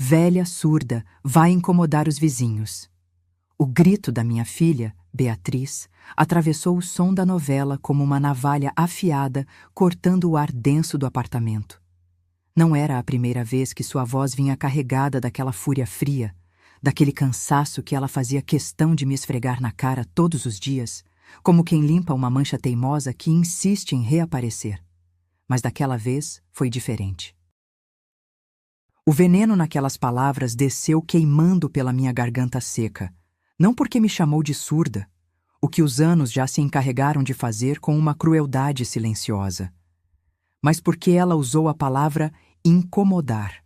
velha surda, vai incomodar os vizinhos. O grito da minha filha, Beatriz, atravessou o som da novela como uma navalha afiada, cortando o ar denso do apartamento. Não era a primeira vez que sua voz vinha carregada daquela fúria fria, daquele cansaço que ela fazia questão de me esfregar na cara todos os dias, como quem limpa uma mancha teimosa que insiste em reaparecer. Mas daquela vez foi diferente. O veneno naquelas palavras desceu queimando pela minha garganta seca, não porque me chamou de surda, o que os anos já se encarregaram de fazer com uma crueldade silenciosa, mas porque ela usou a palavra incomodar.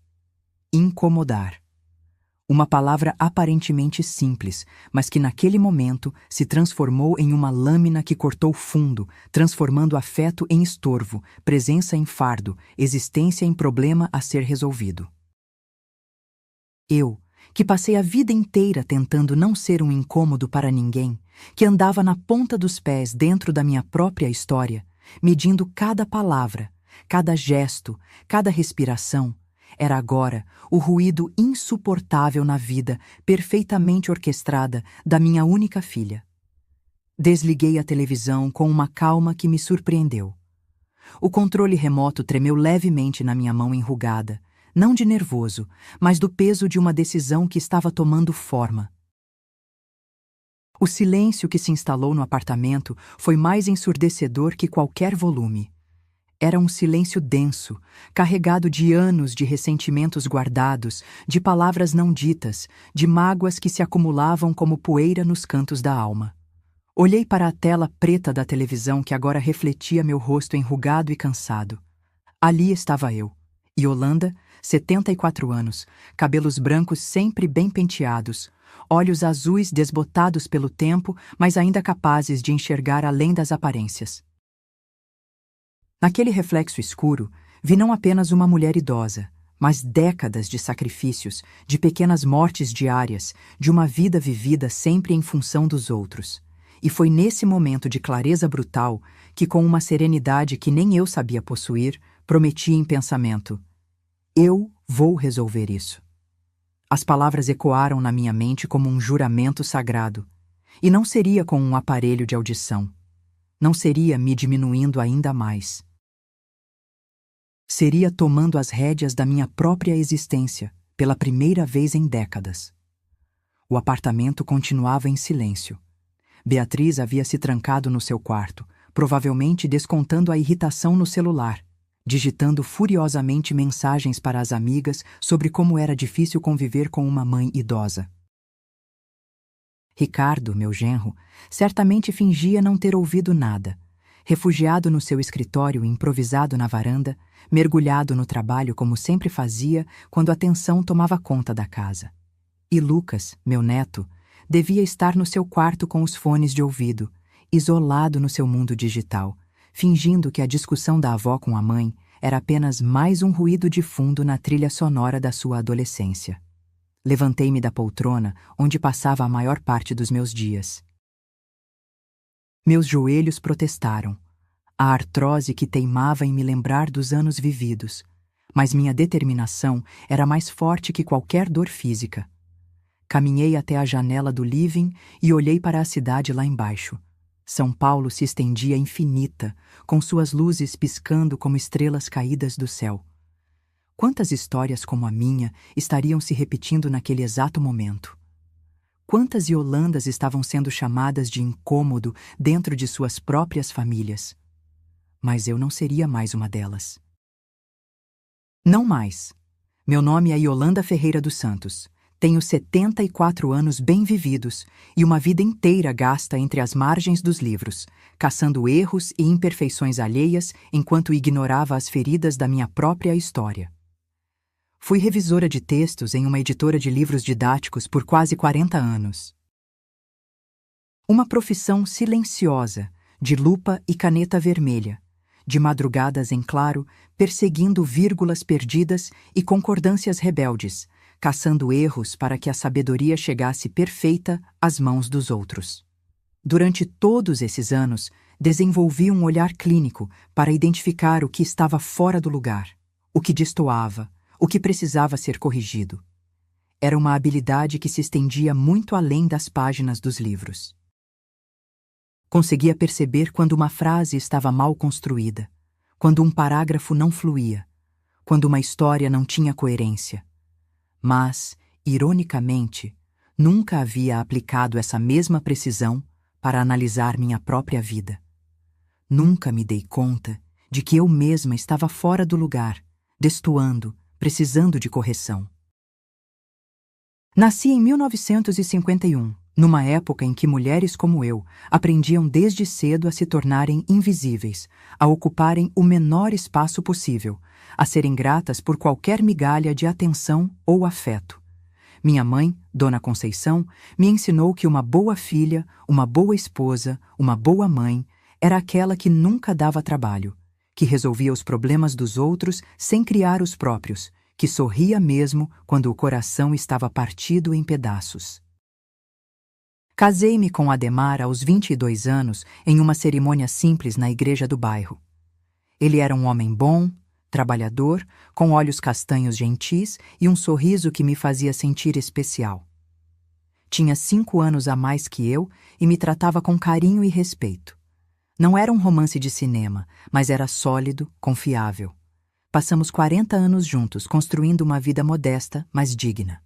Incomodar. Uma palavra aparentemente simples, mas que naquele momento se transformou em uma lâmina que cortou fundo, transformando afeto em estorvo, presença em fardo, existência em problema a ser resolvido. Eu, que passei a vida inteira tentando não ser um incômodo para ninguém, que andava na ponta dos pés dentro da minha própria história, medindo cada palavra, cada gesto, cada respiração, era agora o ruído insuportável na vida, perfeitamente orquestrada, da minha única filha. Desliguei a televisão com uma calma que me surpreendeu. O controle remoto tremeu levemente na minha mão enrugada, não de nervoso, mas do peso de uma decisão que estava tomando forma. O silêncio que se instalou no apartamento foi mais ensurdecedor que qualquer volume. Era um silêncio denso, carregado de anos de ressentimentos guardados, de palavras não ditas, de mágoas que se acumulavam como poeira nos cantos da alma. Olhei para a tela preta da televisão que agora refletia meu rosto enrugado e cansado. Ali estava eu, Yolanda, 74 anos, cabelos brancos sempre bem penteados, olhos azuis desbotados pelo tempo, mas ainda capazes de enxergar além das aparências. Naquele reflexo escuro, vi não apenas uma mulher idosa, mas décadas de sacrifícios, de pequenas mortes diárias, de uma vida vivida sempre em função dos outros. E foi nesse momento de clareza brutal que, com uma serenidade que nem eu sabia possuir, prometi em pensamento: eu vou resolver isso. As palavras ecoaram na minha mente como um juramento sagrado. E não seria com um aparelho de audição. Não seria me diminuindo ainda mais. Seria tomando as rédeas da minha própria existência, pela primeira vez em décadas. O apartamento continuava em silêncio. Beatriz havia se trancado no seu quarto, provavelmente descontando a irritação no celular, digitando furiosamente mensagens para as amigas sobre como era difícil conviver com uma mãe idosa. Ricardo, meu genro, certamente fingia não ter ouvido nada, refugiado no seu escritório improvisado na varanda, mergulhado no trabalho como sempre fazia quando a tensão tomava conta da casa. E Lucas, meu neto, devia estar no seu quarto com os fones de ouvido, isolado no seu mundo digital, fingindo que a discussão da avó com a mãe era apenas mais um ruído de fundo na trilha sonora da sua adolescência. Levantei-me da poltrona, onde passava a maior parte dos meus dias. Meus joelhos protestaram, a artrose que teimava em me lembrar dos anos vividos, mas minha determinação era mais forte que qualquer dor física. Caminhei até a janela do living e olhei para a cidade lá embaixo. São Paulo se estendia infinita, com suas luzes piscando como estrelas caídas do céu. Quantas histórias como a minha estariam se repetindo naquele exato momento? Quantas Yolandas estavam sendo chamadas de incômodo dentro de suas próprias famílias? Mas eu não seria mais uma delas. Não mais. Meu nome é Yolanda Ferreira dos Santos. Tenho 74 anos bem vividos e uma vida inteira gasta entre as margens dos livros, caçando erros e imperfeições alheias enquanto ignorava as feridas da minha própria história. Fui revisora de textos em uma editora de livros didáticos por quase 40 anos. Uma profissão silenciosa, de lupa e caneta vermelha, de madrugadas em claro, perseguindo vírgulas perdidas e concordâncias rebeldes, caçando erros para que a sabedoria chegasse perfeita às mãos dos outros. Durante todos esses anos, desenvolvi um olhar clínico para identificar o que estava fora do lugar, o que destoava, o que precisava ser corrigido. Era uma habilidade que se estendia muito além das páginas dos livros. Conseguia perceber quando uma frase estava mal construída, quando um parágrafo não fluía, quando uma história não tinha coerência. Mas, ironicamente, nunca havia aplicado essa mesma precisão para analisar minha própria vida. Nunca me dei conta de que eu mesma estava fora do lugar, destoando, precisando de correção. Nasci em 1951, numa época em que mulheres como eu aprendiam desde cedo a se tornarem invisíveis, a ocuparem o menor espaço possível, a serem gratas por qualquer migalha de atenção ou afeto. Minha mãe, Dona Conceição, me ensinou que uma boa filha, uma boa esposa, uma boa mãe, era aquela que nunca dava trabalho, que resolvia os problemas dos outros sem criar os próprios, que sorria mesmo quando o coração estava partido em pedaços. Casei-me com Ademar aos 22 anos em uma cerimônia simples na igreja do bairro. Ele era um homem bom, trabalhador, com olhos castanhos gentis e um sorriso que me fazia sentir especial. Tinha 5 anos a mais que eu e me tratava com carinho e respeito. Não era um romance de cinema, mas era sólido, confiável. Passamos 40 anos juntos, construindo uma vida modesta, mas digna.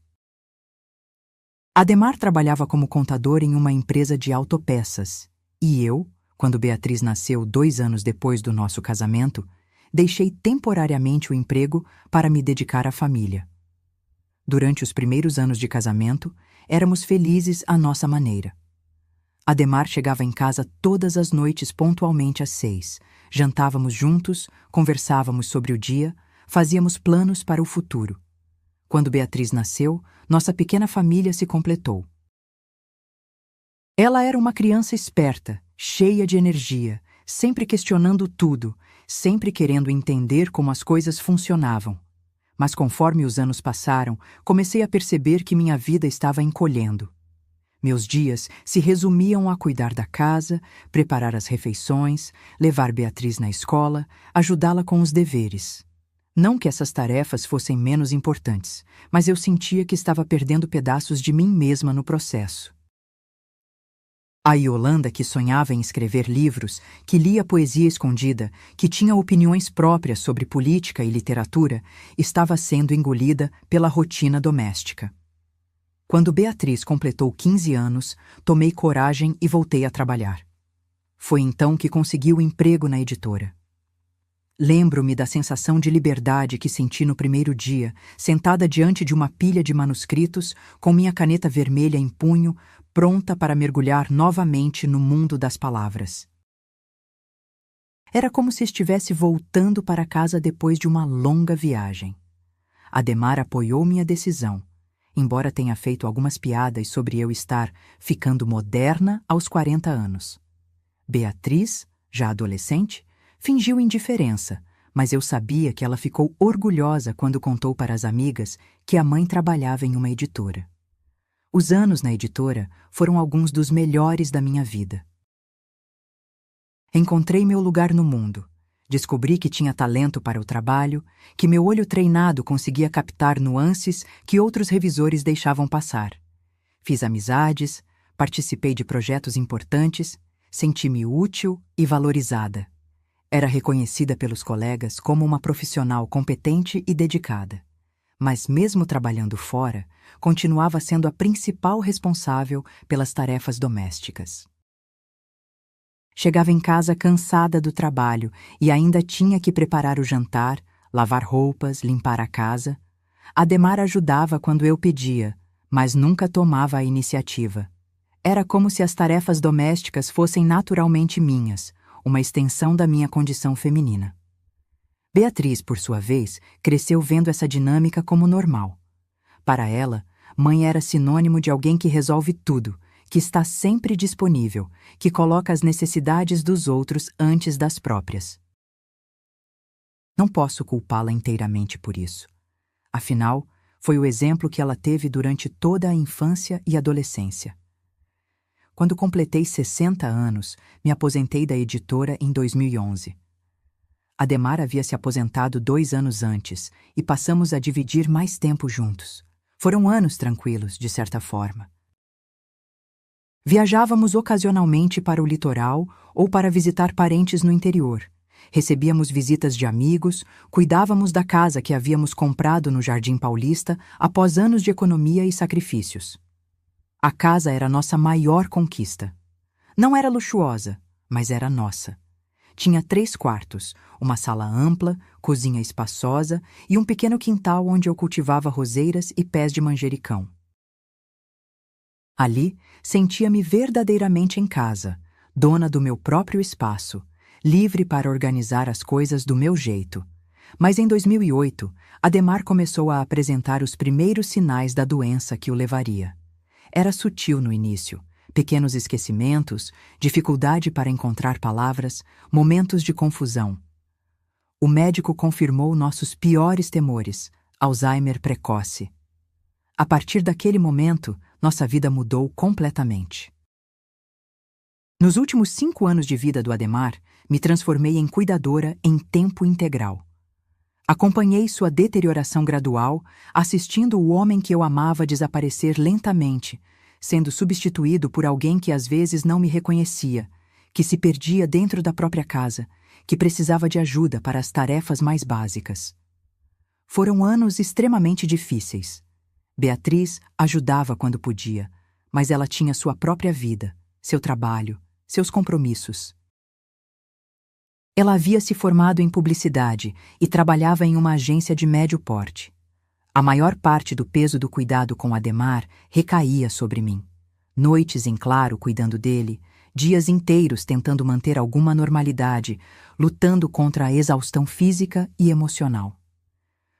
Ademar trabalhava como contador em uma empresa de autopeças, e eu, quando Beatriz nasceu 2 anos depois do nosso casamento, deixei temporariamente o emprego para me dedicar à família. Durante os primeiros anos de casamento, éramos felizes à nossa maneira. Ademar chegava em casa todas as noites pontualmente às 6. Jantávamos juntos, conversávamos sobre o dia, fazíamos planos para o futuro. Quando Beatriz nasceu, nossa pequena família se completou. Ela era uma criança esperta, cheia de energia, sempre questionando tudo, sempre querendo entender como as coisas funcionavam. Mas conforme os anos passaram, comecei a perceber que minha vida estava encolhendo. Meus dias se resumiam a cuidar da casa, preparar as refeições, levar Beatriz na escola, ajudá-la com os deveres. Não que essas tarefas fossem menos importantes, mas eu sentia que estava perdendo pedaços de mim mesma no processo. A Yolanda, que sonhava em escrever livros, que lia poesia escondida, que tinha opiniões próprias sobre política e literatura, estava sendo engolida pela rotina doméstica. Quando Beatriz completou 15 anos, tomei coragem e voltei a trabalhar. Foi então que consegui o emprego na editora. Lembro-me da sensação de liberdade que senti no primeiro dia, sentada diante de uma pilha de manuscritos, com minha caneta vermelha em punho, pronta para mergulhar novamente no mundo das palavras. Era como se estivesse voltando para casa depois de uma longa viagem. Ademar apoiou minha decisão, embora tenha feito algumas piadas sobre eu estar ficando moderna aos 40 anos. Beatriz, já adolescente, fingiu indiferença, mas eu sabia que ela ficou orgulhosa quando contou para as amigas que a mãe trabalhava em uma editora. Os anos na editora foram alguns dos melhores da minha vida. Encontrei meu lugar no mundo. Descobri que tinha talento para o trabalho, que meu olho treinado conseguia captar nuances que outros revisores deixavam passar. Fiz amizades, participei de projetos importantes, senti-me útil e valorizada. Era reconhecida pelos colegas como uma profissional competente e dedicada. Mas mesmo trabalhando fora, continuava sendo a principal responsável pelas tarefas domésticas. Chegava em casa cansada do trabalho e ainda tinha que preparar o jantar, lavar roupas, limpar a casa. Ademar ajudava quando eu pedia, mas nunca tomava a iniciativa. Era como se as tarefas domésticas fossem naturalmente minhas, uma extensão da minha condição feminina. Beatriz, por sua vez, cresceu vendo essa dinâmica como normal. Para ela, mãe era sinônimo de alguém que resolve tudo, que está sempre disponível, que coloca as necessidades dos outros antes das próprias. Não posso culpá-la inteiramente por isso. Afinal, foi o exemplo que ela teve durante toda a infância e adolescência. Quando completei 60 anos, me aposentei da editora em 2011. Ademar havia se aposentado 2 anos antes e passamos a dividir mais tempo juntos. Foram anos tranquilos, de certa forma. Viajávamos ocasionalmente para o litoral ou para visitar parentes no interior. Recebíamos visitas de amigos, cuidávamos da casa que havíamos comprado no Jardim Paulista após anos de economia e sacrifícios. A casa era nossa maior conquista. Não era luxuosa, mas era nossa. Tinha 3 quartos, uma sala ampla, cozinha espaçosa e um pequeno quintal onde eu cultivava roseiras e pés de manjericão. Ali, sentia-me verdadeiramente em casa, dona do meu próprio espaço, livre para organizar as coisas do meu jeito. Mas em 2008, Adhemar começou a apresentar os primeiros sinais da doença que o levaria. Era sutil no início. Pequenos esquecimentos, dificuldade para encontrar palavras, momentos de confusão. O médico confirmou nossos piores temores, Alzheimer precoce. A partir daquele momento, nossa vida mudou completamente. Nos últimos 5 anos de vida do Adhemar, me transformei em cuidadora em tempo integral. Acompanhei sua deterioração gradual, assistindo o homem que eu amava desaparecer lentamente, sendo substituído por alguém que às vezes não me reconhecia, que se perdia dentro da própria casa, que precisava de ajuda para as tarefas mais básicas. Foram anos extremamente difíceis. Beatriz ajudava quando podia, mas ela tinha sua própria vida, seu trabalho, seus compromissos. Ela havia se formado em publicidade e trabalhava em uma agência de médio porte. A maior parte do peso do cuidado com Adhemar recaía sobre mim. Noites em claro cuidando dele, dias inteiros tentando manter alguma normalidade, lutando contra a exaustão física e emocional.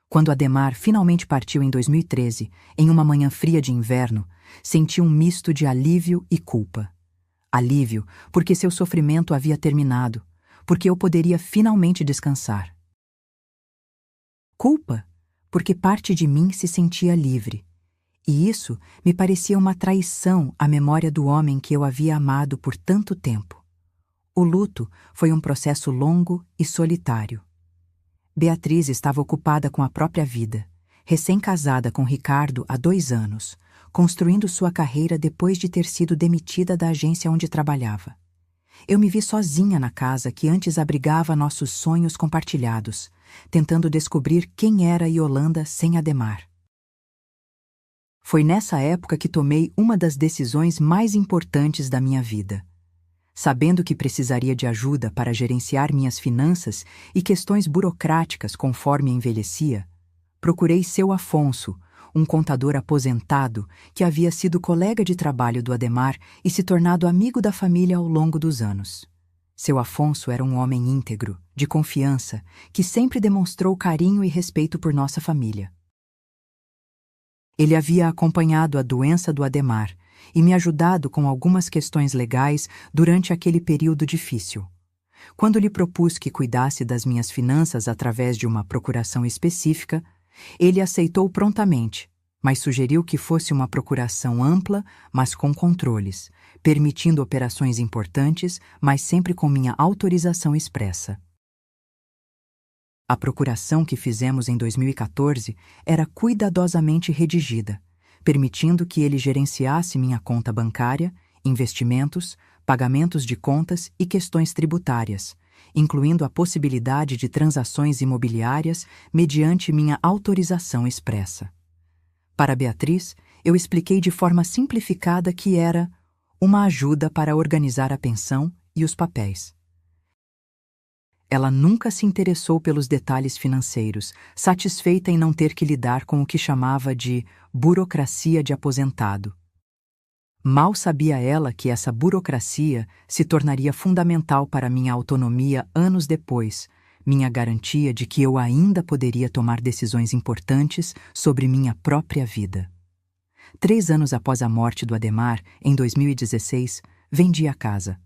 Quando Adhemar finalmente partiu em 2013, em uma manhã fria de inverno, senti um misto de alívio e culpa. Alívio, porque seu sofrimento havia terminado, porque eu poderia finalmente descansar. Culpa, porque parte de mim se sentia livre, e isso me parecia uma traição à memória do homem que eu havia amado por tanto tempo. O luto foi um processo longo e solitário. Beatriz estava ocupada com a própria vida, recém-casada com Ricardo há 2 anos, construindo sua carreira depois de ter sido demitida da agência onde trabalhava. Eu me vi sozinha na casa que antes abrigava nossos sonhos compartilhados, tentando descobrir quem era Yolanda sem Adhemar. Foi nessa época que tomei uma das decisões mais importantes da minha vida. Sabendo que precisaria de ajuda para gerenciar minhas finanças e questões burocráticas conforme envelhecia, procurei seu Afonso, um contador aposentado que havia sido colega de trabalho do Adhemar e se tornado amigo da família ao longo dos anos. Seu Afonso era um homem íntegro, de confiança, que sempre demonstrou carinho e respeito por nossa família. Ele havia acompanhado a doença do Adhemar e me ajudado com algumas questões legais durante aquele período difícil. Quando lhe propus que cuidasse das minhas finanças através de uma procuração específica, ele aceitou prontamente, mas sugeriu que fosse uma procuração ampla, mas com controles, permitindo operações importantes, mas sempre com minha autorização expressa. A procuração que fizemos em 2014 era cuidadosamente redigida, permitindo que ele gerenciasse minha conta bancária, investimentos, pagamentos de contas e questões tributárias, incluindo a possibilidade de transações imobiliárias mediante minha autorização expressa. Para Beatriz, eu expliquei de forma simplificada que era uma ajuda para organizar a pensão e os papéis. Ela nunca se interessou pelos detalhes financeiros, satisfeita em não ter que lidar com o que chamava de burocracia de aposentado. Mal sabia ela que essa burocracia se tornaria fundamental para minha autonomia anos depois, minha garantia de que eu ainda poderia tomar decisões importantes sobre minha própria vida. 3 anos após a morte do Adhemar, em 2016, vendi a casa.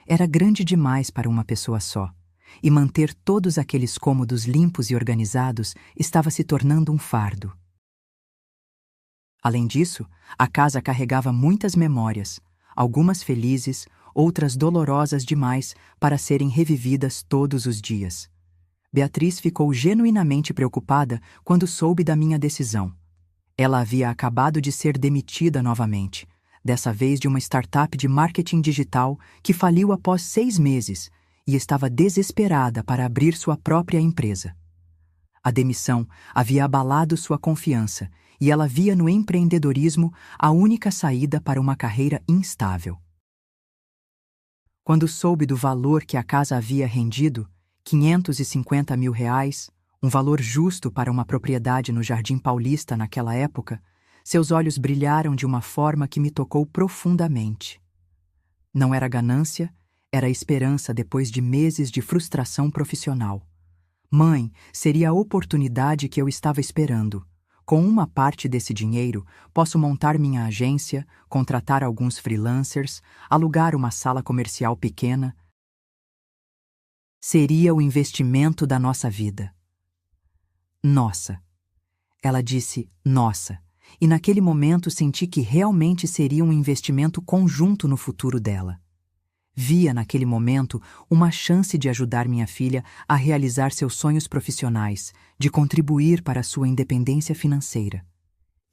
Era grande demais para uma pessoa só, e manter todos aqueles cômodos limpos e organizados estava se tornando um fardo. Além disso, a casa carregava muitas memórias, algumas felizes, outras dolorosas demais para serem revividas todos os dias. Beatriz ficou genuinamente preocupada quando soube da minha decisão. Ela havia acabado de ser demitida novamente, dessa vez de uma startup de marketing digital que faliu após 6 meses e estava desesperada para abrir sua própria empresa. A demissão havia abalado sua confiança e ela via no empreendedorismo a única saída para uma carreira instável. Quando soube do valor que a casa havia rendido, R$ 550 mil, um valor justo para uma propriedade no Jardim Paulista naquela época, seus olhos brilharam de uma forma que me tocou profundamente. Não era ganância, era esperança depois de meses de frustração profissional. Mãe, seria a oportunidade que eu estava esperando. Com uma parte desse dinheiro, posso montar minha agência, contratar alguns freelancers, alugar uma sala comercial pequena. Seria o investimento da nossa vida. Nossa. Ela disse nossa, e naquele momento senti que realmente seria um investimento conjunto no futuro dela. Via naquele momento uma chance de ajudar minha filha a realizar seus sonhos profissionais, de contribuir para sua independência financeira.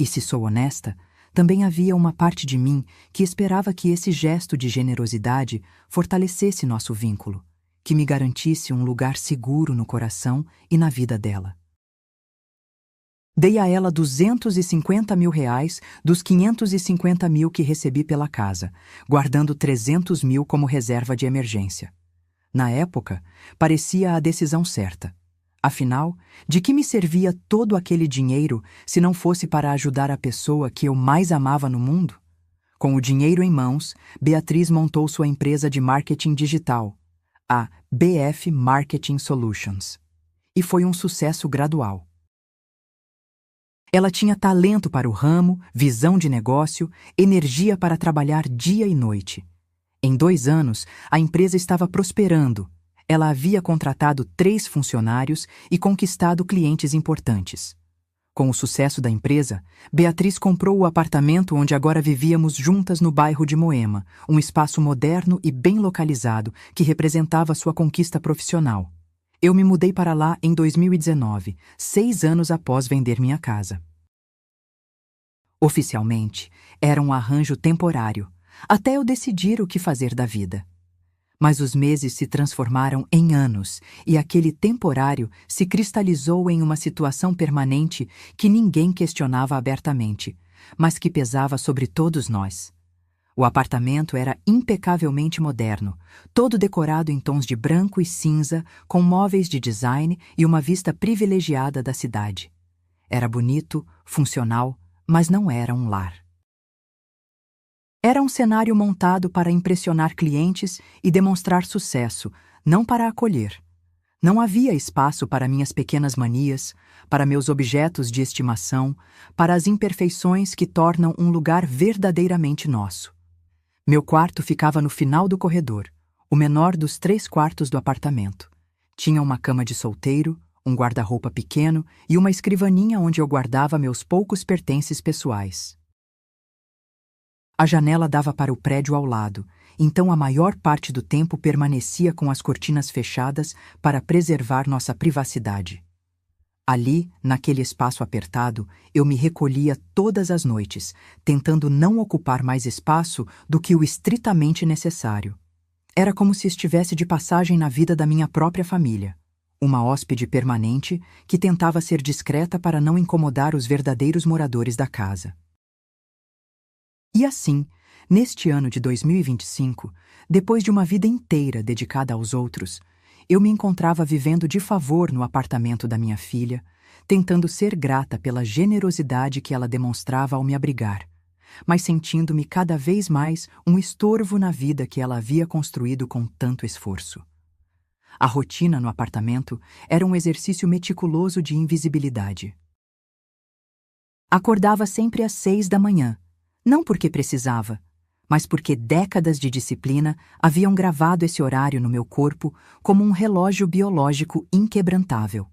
E se sou honesta, também havia uma parte de mim que esperava que esse gesto de generosidade fortalecesse nosso vínculo, que me garantisse um lugar seguro no coração e na vida dela. Dei a ela R$ 250 mil dos 550 mil que recebi pela casa, guardando 300 mil como reserva de emergência. Na época, parecia a decisão certa. Afinal, de que me servia todo aquele dinheiro se não fosse para ajudar a pessoa que eu mais amava no mundo? Com o dinheiro em mãos, Beatriz montou sua empresa de marketing digital, a BF Marketing Solutions. E foi um sucesso gradual. Ela tinha talento para o ramo, visão de negócio, energia para trabalhar dia e noite. Em 2 anos, a empresa estava prosperando. Ela havia contratado 3 funcionários e conquistado clientes importantes. Com o sucesso da empresa, Beatriz comprou o apartamento onde agora vivíamos juntas no bairro de Moema, um espaço moderno e bem localizado que representava sua conquista profissional. Eu me mudei para lá em 2019, 6 anos após vender minha casa. Oficialmente, era um arranjo temporário, até eu decidir o que fazer da vida. Mas os meses se transformaram em anos e aquele temporário se cristalizou em uma situação permanente que ninguém questionava abertamente, mas que pesava sobre todos nós. O apartamento era impecavelmente moderno, todo decorado em tons de branco e cinza, com móveis de design e uma vista privilegiada da cidade. Era bonito, funcional, mas não era um lar. Era um cenário montado para impressionar clientes e demonstrar sucesso, não para acolher. Não havia espaço para minhas pequenas manias, para meus objetos de estimação, para as imperfeições que tornam um lugar verdadeiramente nosso. Meu quarto ficava no final do corredor, o menor dos 3 quartos do apartamento. Tinha uma cama de solteiro, um guarda-roupa pequeno e uma escrivaninha onde eu guardava meus poucos pertences pessoais. A janela dava para o prédio ao lado, então a maior parte do tempo permanecia com as cortinas fechadas para preservar nossa privacidade. Ali, naquele espaço apertado, eu me recolhia todas as noites, tentando não ocupar mais espaço do que o estritamente necessário. Era como se estivesse de passagem na vida da minha própria família. Uma hóspede permanente que tentava ser discreta para não incomodar os verdadeiros moradores da casa. E assim, neste ano de 2025, depois de uma vida inteira dedicada aos outros, eu me encontrava vivendo de favor no apartamento da minha filha, tentando ser grata pela generosidade que ela demonstrava ao me abrigar, mas sentindo-me cada vez mais um estorvo na vida que ela havia construído com tanto esforço. A rotina no apartamento era um exercício meticuloso de invisibilidade. Acordava sempre às 6 da manhã, não porque precisava, mas porque décadas de disciplina haviam gravado esse horário no meu corpo como um relógio biológico inquebrantável.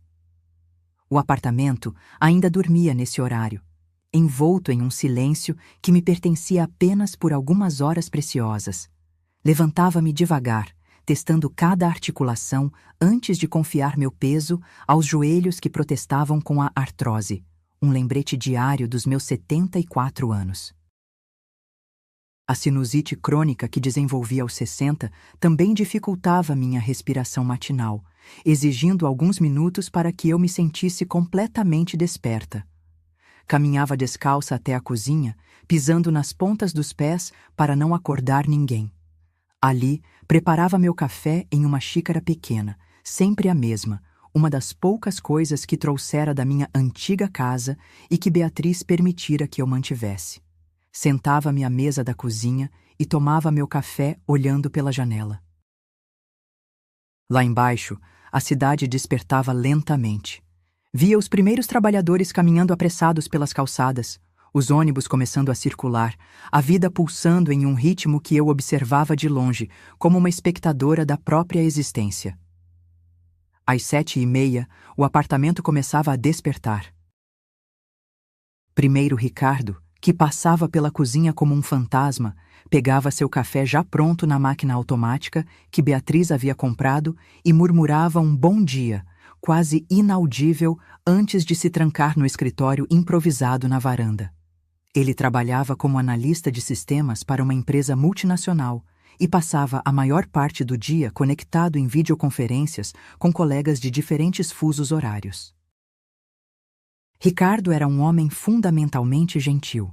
O apartamento ainda dormia nesse horário, envolto em um silêncio que me pertencia apenas por algumas horas preciosas. Levantava-me devagar, testando cada articulação antes de confiar meu peso aos joelhos que protestavam com a artrose, um lembrete diário dos meus 74 anos. A sinusite crônica que desenvolvi aos 60 também dificultava minha respiração matinal, exigindo alguns minutos para que eu me sentisse completamente desperta. Caminhava descalça até a cozinha, pisando nas pontas dos pés para não acordar ninguém. Ali, preparava meu café em uma xícara pequena, sempre a mesma, uma das poucas coisas que trouxera da minha antiga casa e que Beatriz permitira que eu mantivesse. Sentava-me à mesa da cozinha e tomava meu café olhando pela janela. Lá embaixo, a cidade despertava lentamente. Via os primeiros trabalhadores caminhando apressados pelas calçadas, os ônibus começando a circular, a vida pulsando em um ritmo que eu observava de longe, como uma espectadora da própria existência. Às 7h30, o apartamento começava a despertar. Primeiro Ricardo, que passava pela cozinha como um fantasma, pegava seu café já pronto na máquina automática que Beatriz havia comprado e murmurava um bom dia, quase inaudível, antes de se trancar no escritório improvisado na varanda. Ele trabalhava como analista de sistemas para uma empresa multinacional e passava a maior parte do dia conectado em videoconferências com colegas de diferentes fusos horários. Ricardo era um homem fundamentalmente gentil,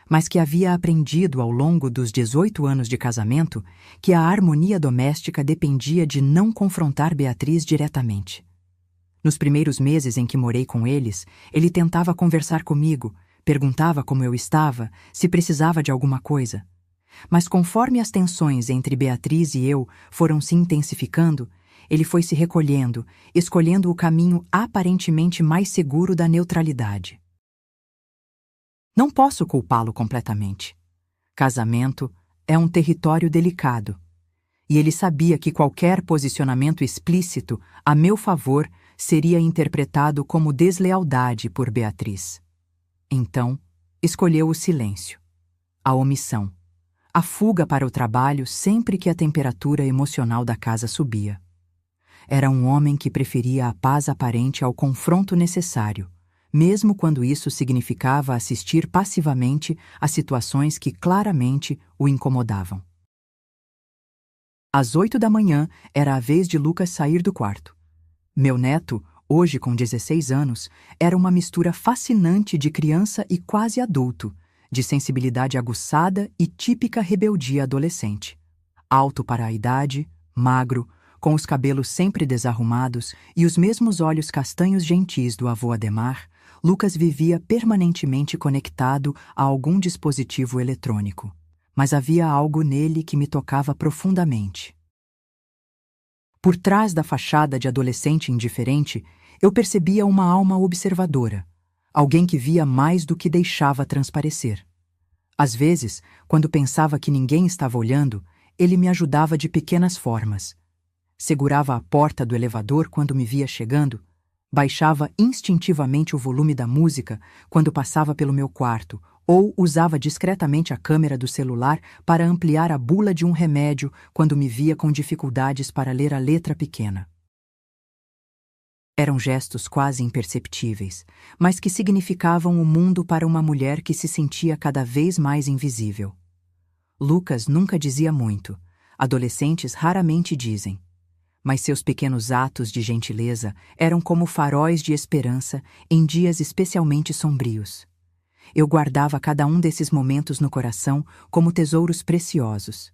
mas que havia aprendido ao longo dos 18 anos de casamento que a harmonia doméstica dependia de não confrontar Beatriz diretamente. Nos primeiros meses em que morei com eles, ele tentava conversar comigo, perguntava como eu estava, se precisava de alguma coisa. Mas conforme as tensões entre Beatriz e eu foram se intensificando, ele foi se recolhendo, escolhendo o caminho aparentemente mais seguro da neutralidade. Não posso culpá-lo completamente. Casamento é um território delicado, e ele sabia que qualquer posicionamento explícito a meu favor seria interpretado como deslealdade por Beatriz. Então, escolheu o silêncio, a omissão, a fuga para o trabalho sempre que a temperatura emocional da casa subia. Era um homem que preferia a paz aparente ao confronto necessário, mesmo quando isso significava assistir passivamente a situações que claramente o incomodavam. Às 8h era a vez de Lucas sair do quarto. Meu neto, hoje com 16 anos, era uma mistura fascinante de criança e quase adulto, de sensibilidade aguçada e típica rebeldia adolescente. Alto para a idade, magro, com os cabelos sempre desarrumados e os mesmos olhos castanhos gentis do avô Ademar, Lucas vivia permanentemente conectado a algum dispositivo eletrônico. Mas havia algo nele que me tocava profundamente. Por trás da fachada de adolescente indiferente, eu percebia uma alma observadora, alguém que via mais do que deixava transparecer. Às vezes, quando pensava que ninguém estava olhando, ele me ajudava de pequenas formas. Segurava a porta do elevador quando me via chegando, baixava instintivamente o volume da música quando passava pelo meu quarto, ou usava discretamente a câmera do celular para ampliar a bula de um remédio quando me via com dificuldades para ler a letra pequena. Eram gestos quase imperceptíveis, mas que significavam o mundo para uma mulher que se sentia cada vez mais invisível. Lucas nunca dizia muito, adolescentes raramente dizem, mas seus pequenos atos de gentileza eram como faróis de esperança em dias especialmente sombrios. Eu guardava cada um desses momentos no coração como tesouros preciosos.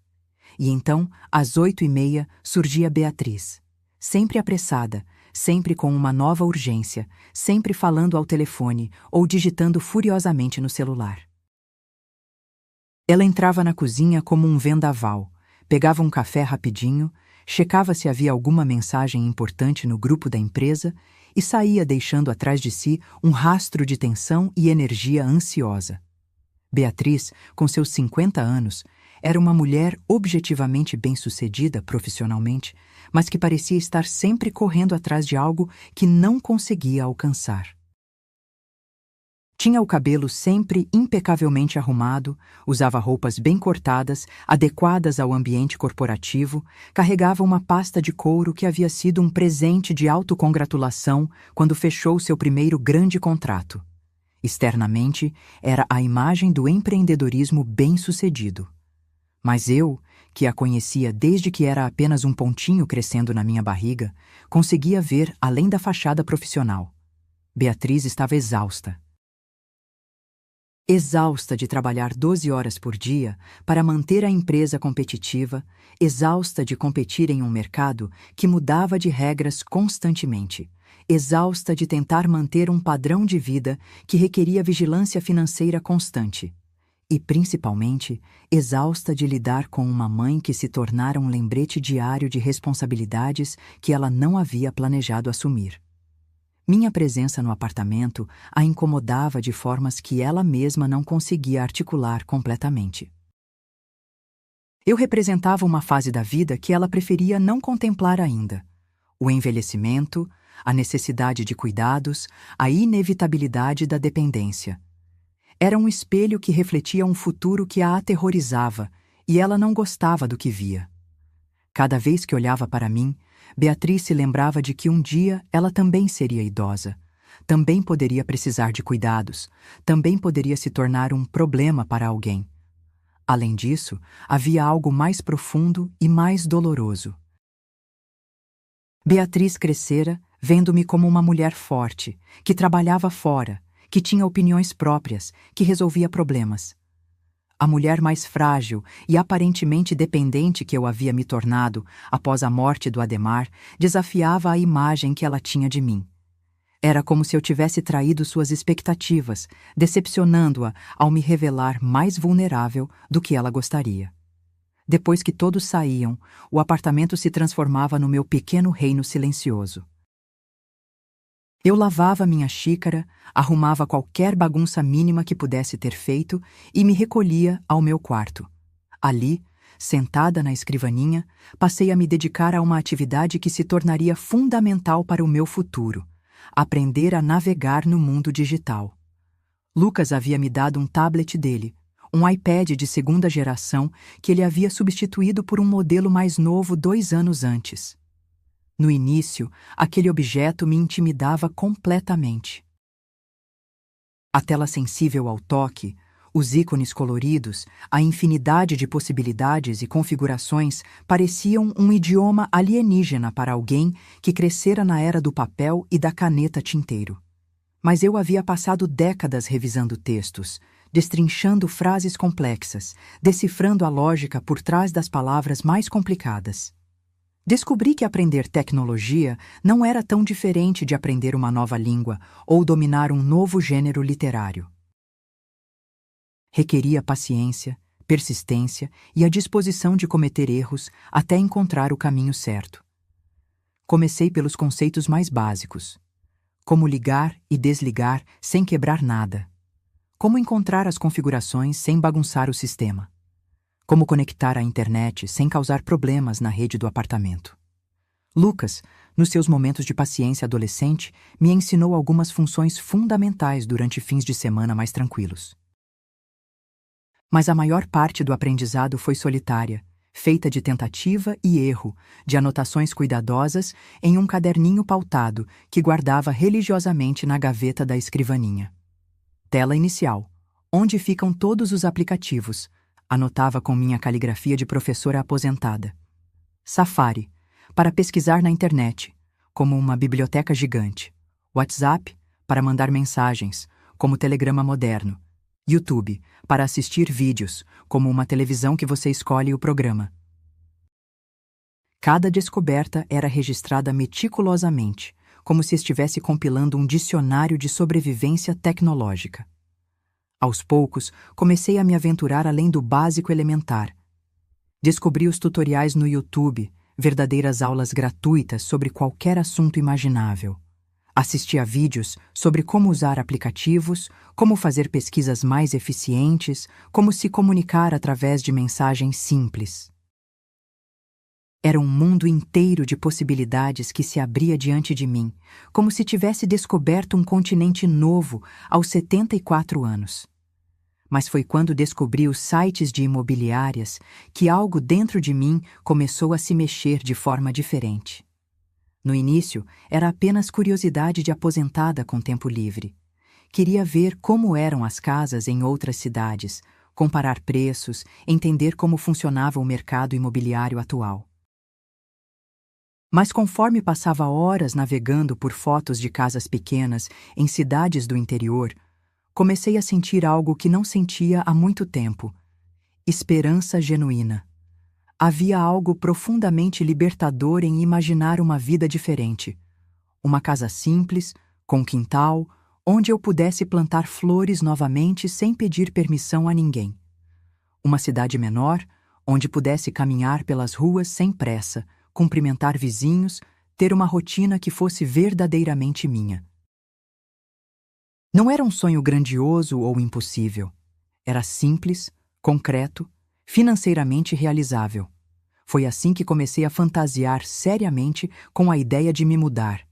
E então, às 8h30, surgia Beatriz, sempre apressada, sempre com uma nova urgência, sempre falando ao telefone ou digitando furiosamente no celular. Ela entrava na cozinha como um vendaval, pegava um café rapidinho, checava se havia alguma mensagem importante no grupo da empresa e saía deixando atrás de si um rastro de tensão e energia ansiosa. Beatriz, com seus 50 anos, era uma mulher objetivamente bem-sucedida profissionalmente, mas que parecia estar sempre correndo atrás de algo que não conseguia alcançar. Tinha o cabelo sempre impecavelmente arrumado, usava roupas bem cortadas, adequadas ao ambiente corporativo, carregava uma pasta de couro que havia sido um presente de autocongratulação quando fechou seu primeiro grande contrato. Externamente, era a imagem do empreendedorismo bem-sucedido. Mas eu, que a conhecia desde que era apenas um pontinho crescendo na minha barriga, conseguia ver além da fachada profissional. Beatriz estava exausta. Exausta de trabalhar 12 horas por dia para manter a empresa competitiva, exausta de competir em um mercado que mudava de regras constantemente, exausta de tentar manter um padrão de vida que requeria vigilância financeira constante. E, principalmente, exausta de lidar com uma mãe que se tornara um lembrete diário de responsabilidades que ela não havia planejado assumir. Minha presença no apartamento a incomodava de formas que ela mesma não conseguia articular completamente. Eu representava uma fase da vida que ela preferia não contemplar ainda: o envelhecimento, a necessidade de cuidados, a inevitabilidade da dependência. Era um espelho que refletia um futuro que a aterrorizava, e ela não gostava do que via. Cada vez que olhava para mim, Beatriz se lembrava de que um dia ela também seria idosa, também poderia precisar de cuidados, também poderia se tornar um problema para alguém. Além disso, havia algo mais profundo e mais doloroso. Beatriz crescera vendo-me como uma mulher forte, que trabalhava fora, que tinha opiniões próprias, que resolvia problemas. A mulher mais frágil e aparentemente dependente que eu havia me tornado após a morte do Adhemar desafiava a imagem que ela tinha de mim. Era como se eu tivesse traído suas expectativas, decepcionando-a ao me revelar mais vulnerável do que ela gostaria. Depois que todos saíam, o apartamento se transformava no meu pequeno reino silencioso. Eu lavava minha xícara, arrumava qualquer bagunça mínima que pudesse ter feito e me recolhia ao meu quarto. Ali, sentada na escrivaninha, passei a me dedicar a uma atividade que se tornaria fundamental para o meu futuro: aprender a navegar no mundo digital. Lucas havia me dado um tablet dele, um iPad de segunda geração que ele havia substituído por um modelo mais novo 2 anos antes. No início, aquele objeto me intimidava completamente. A tela sensível ao toque, os ícones coloridos, a infinidade de possibilidades e configurações pareciam um idioma alienígena para alguém que crescera na era do papel e da caneta tinteiro. Mas eu havia passado décadas revisando textos, destrinchando frases complexas, decifrando a lógica por trás das palavras mais complicadas. Descobri que aprender tecnologia não era tão diferente de aprender uma nova língua ou dominar um novo gênero literário. Requeria paciência, persistência e a disposição de cometer erros até encontrar o caminho certo. Comecei pelos conceitos mais básicos: como ligar e desligar sem quebrar nada, como encontrar as configurações sem bagunçar o sistema, como conectar à internet sem causar problemas na rede do apartamento. Lucas, nos seus momentos de paciência adolescente, me ensinou algumas funções fundamentais durante fins de semana mais tranquilos. Mas a maior parte do aprendizado foi solitária, feita de tentativa e erro, de anotações cuidadosas em um caderninho pautado que guardava religiosamente na gaveta da escrivaninha. Tela inicial: onde ficam todos os aplicativos? Anotava com minha caligrafia de professora aposentada. Safari, para pesquisar na internet, como uma biblioteca gigante. WhatsApp, para mandar mensagens, como telegrama moderno. YouTube, para assistir vídeos, como uma televisão que você escolhe o programa. Cada descoberta era registrada meticulosamente, como se estivesse compilando um dicionário de sobrevivência tecnológica. Aos poucos, comecei a me aventurar além do básico elementar. Descobri os tutoriais no YouTube, verdadeiras aulas gratuitas sobre qualquer assunto imaginável. Assisti a vídeos sobre como usar aplicativos, como fazer pesquisas mais eficientes, como se comunicar através de mensagens simples. Era um mundo inteiro de possibilidades que se abria diante de mim, como se tivesse descoberto um continente novo aos 74 anos. Mas foi quando descobri os sites de imobiliárias que algo dentro de mim começou a se mexer de forma diferente. No início, era apenas curiosidade de aposentada com tempo livre. queria ver como eram as casas em outras cidades, comparar preços, entender como funcionava o mercado imobiliário atual. Mas conforme passava horas navegando por fotos de casas pequenas em cidades do interior, comecei a sentir algo que não sentia há muito tempo: esperança genuína. Havia algo profundamente libertador em imaginar uma vida diferente. Uma casa simples, com quintal, onde eu pudesse plantar flores novamente sem pedir permissão a ninguém. Uma cidade menor, onde pudesse caminhar pelas ruas sem pressa, cumprimentar vizinhos, ter uma rotina que fosse verdadeiramente minha. Não era um sonho grandioso ou impossível. Era simples, concreto, financeiramente realizável. Foi assim que comecei a fantasiar seriamente com a ideia de me mudar.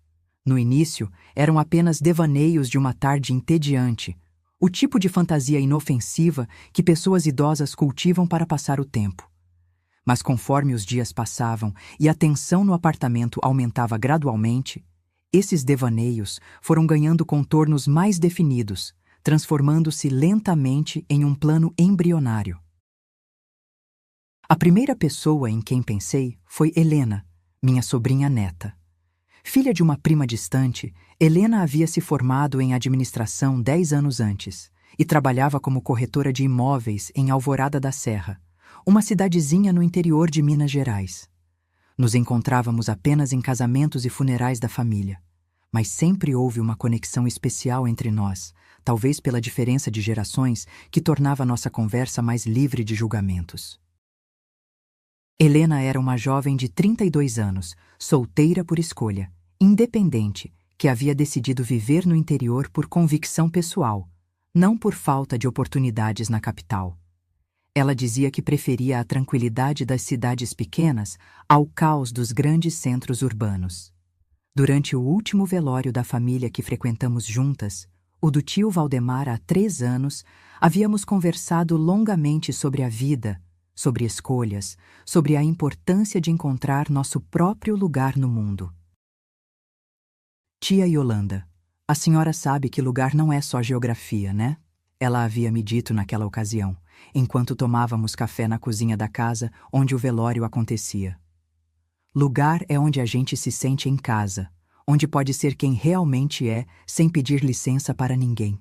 No início, eram apenas devaneios de uma tarde entediante, o tipo de fantasia inofensiva que pessoas idosas cultivam para passar o tempo. Mas conforme os dias passavam e a tensão no apartamento aumentava gradualmente, esses devaneios foram ganhando contornos mais definidos, transformando-se lentamente em um plano embrionário. A primeira pessoa em quem pensei foi Helena, minha sobrinha neta. Filha de uma prima distante, Helena havia se formado em administração 10 anos antes e trabalhava como corretora de imóveis em Alvorada da Serra, uma cidadezinha no interior de Minas Gerais. Nos encontrávamos apenas em casamentos e funerais da família, mas sempre houve uma conexão especial entre nós, talvez pela diferença de gerações que tornava nossa conversa mais livre de julgamentos. Helena era uma jovem de 32 anos, solteira por escolha, independente, que havia decidido viver no interior por convicção pessoal, não por falta de oportunidades na capital. Ela dizia que preferia a tranquilidade das cidades pequenas ao caos dos grandes centros urbanos. Durante o último velório da família que frequentamos juntas, o do tio Valdemar há 3 anos, havíamos conversado longamente sobre a vida, sobre escolhas, sobre a importância de encontrar nosso próprio lugar no mundo. Tia Yolanda, a senhora sabe que lugar não é só geografia, né? Ela havia me dito naquela ocasião, enquanto tomávamos café na cozinha da casa onde o velório acontecia. Lugar é onde a gente se sente em casa, onde pode ser quem realmente é, sem pedir licença para ninguém.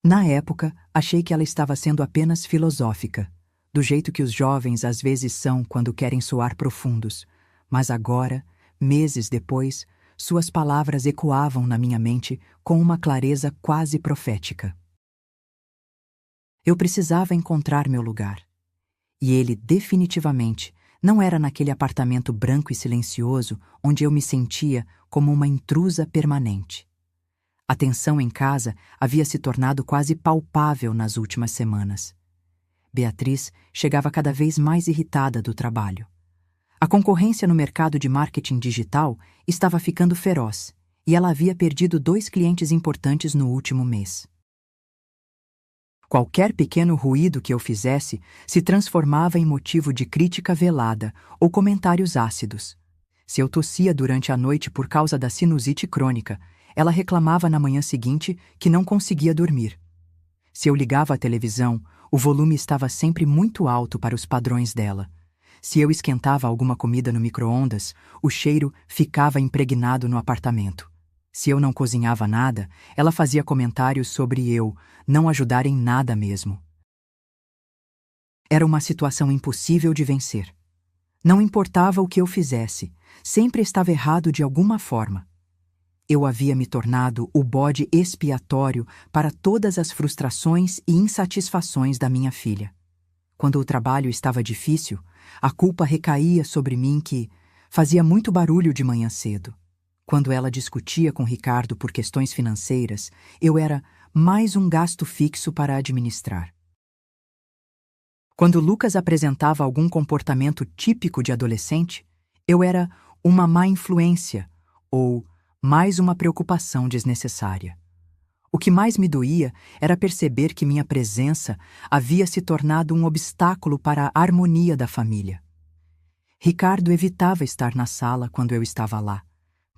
Na época, achei que ela estava sendo apenas filosófica, do jeito que os jovens às vezes são quando querem soar profundos, mas agora, meses depois, suas palavras ecoavam na minha mente com uma clareza quase profética. Eu precisava encontrar meu lugar. E ele, definitivamente, não era naquele apartamento branco e silencioso onde eu me sentia como uma intrusa permanente. A tensão em casa havia se tornado quase palpável nas últimas semanas. Beatriz chegava cada vez mais irritada do trabalho. A concorrência no mercado de marketing digital estava ficando feroz e ela havia perdido 2 clientes importantes no último mês. Qualquer pequeno ruído que eu fizesse se transformava em motivo de crítica velada ou comentários ácidos. Se eu tossia durante a noite por causa da sinusite crônica, ela reclamava na manhã seguinte que não conseguia dormir. Se eu ligava a televisão, o volume estava sempre muito alto para os padrões dela. Se eu esquentava alguma comida no micro-ondas, o cheiro ficava impregnado no apartamento. Se eu não cozinhava nada, ela fazia comentários sobre eu não ajudar em nada mesmo. Era uma situação impossível de vencer. Não importava o que eu fizesse, sempre estava errado de alguma forma. Eu havia me tornado o bode expiatório para todas as frustrações e insatisfações da minha filha. Quando o trabalho estava difícil, a culpa recaía sobre mim que fazia muito barulho de manhã cedo. Quando ela discutia com Ricardo por questões financeiras, eu era mais um gasto fixo para administrar. Quando Lucas apresentava algum comportamento típico de adolescente, eu era uma má influência ou mais uma preocupação desnecessária. O que mais me doía era perceber que minha presença havia se tornado um obstáculo para a harmonia da família. Ricardo evitava estar na sala quando eu estava lá,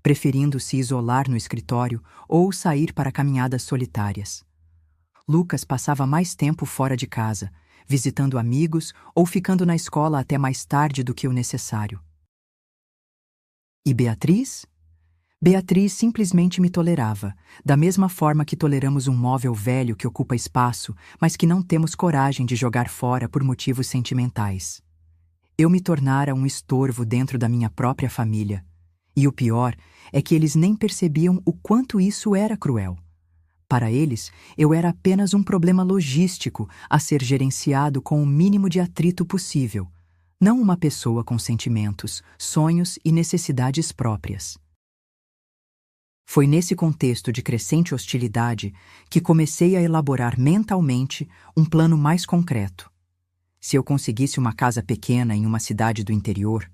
preferindo se isolar no escritório ou sair para caminhadas solitárias. Lucas passava mais tempo fora de casa, visitando amigos ou ficando na escola até mais tarde do que o necessário. E Beatriz? Beatriz simplesmente me tolerava, da mesma forma que toleramos um móvel velho que ocupa espaço, mas que não temos coragem de jogar fora por motivos sentimentais. Eu me tornara um estorvo dentro da minha própria família. E o pior é que eles nem percebiam o quanto isso era cruel. Para eles, eu era apenas um problema logístico a ser gerenciado com o mínimo de atrito possível, não uma pessoa com sentimentos, sonhos e necessidades próprias. Foi nesse contexto de crescente hostilidade que comecei a elaborar mentalmente um plano mais concreto. Se eu conseguisse uma casa pequena em uma cidade do interior,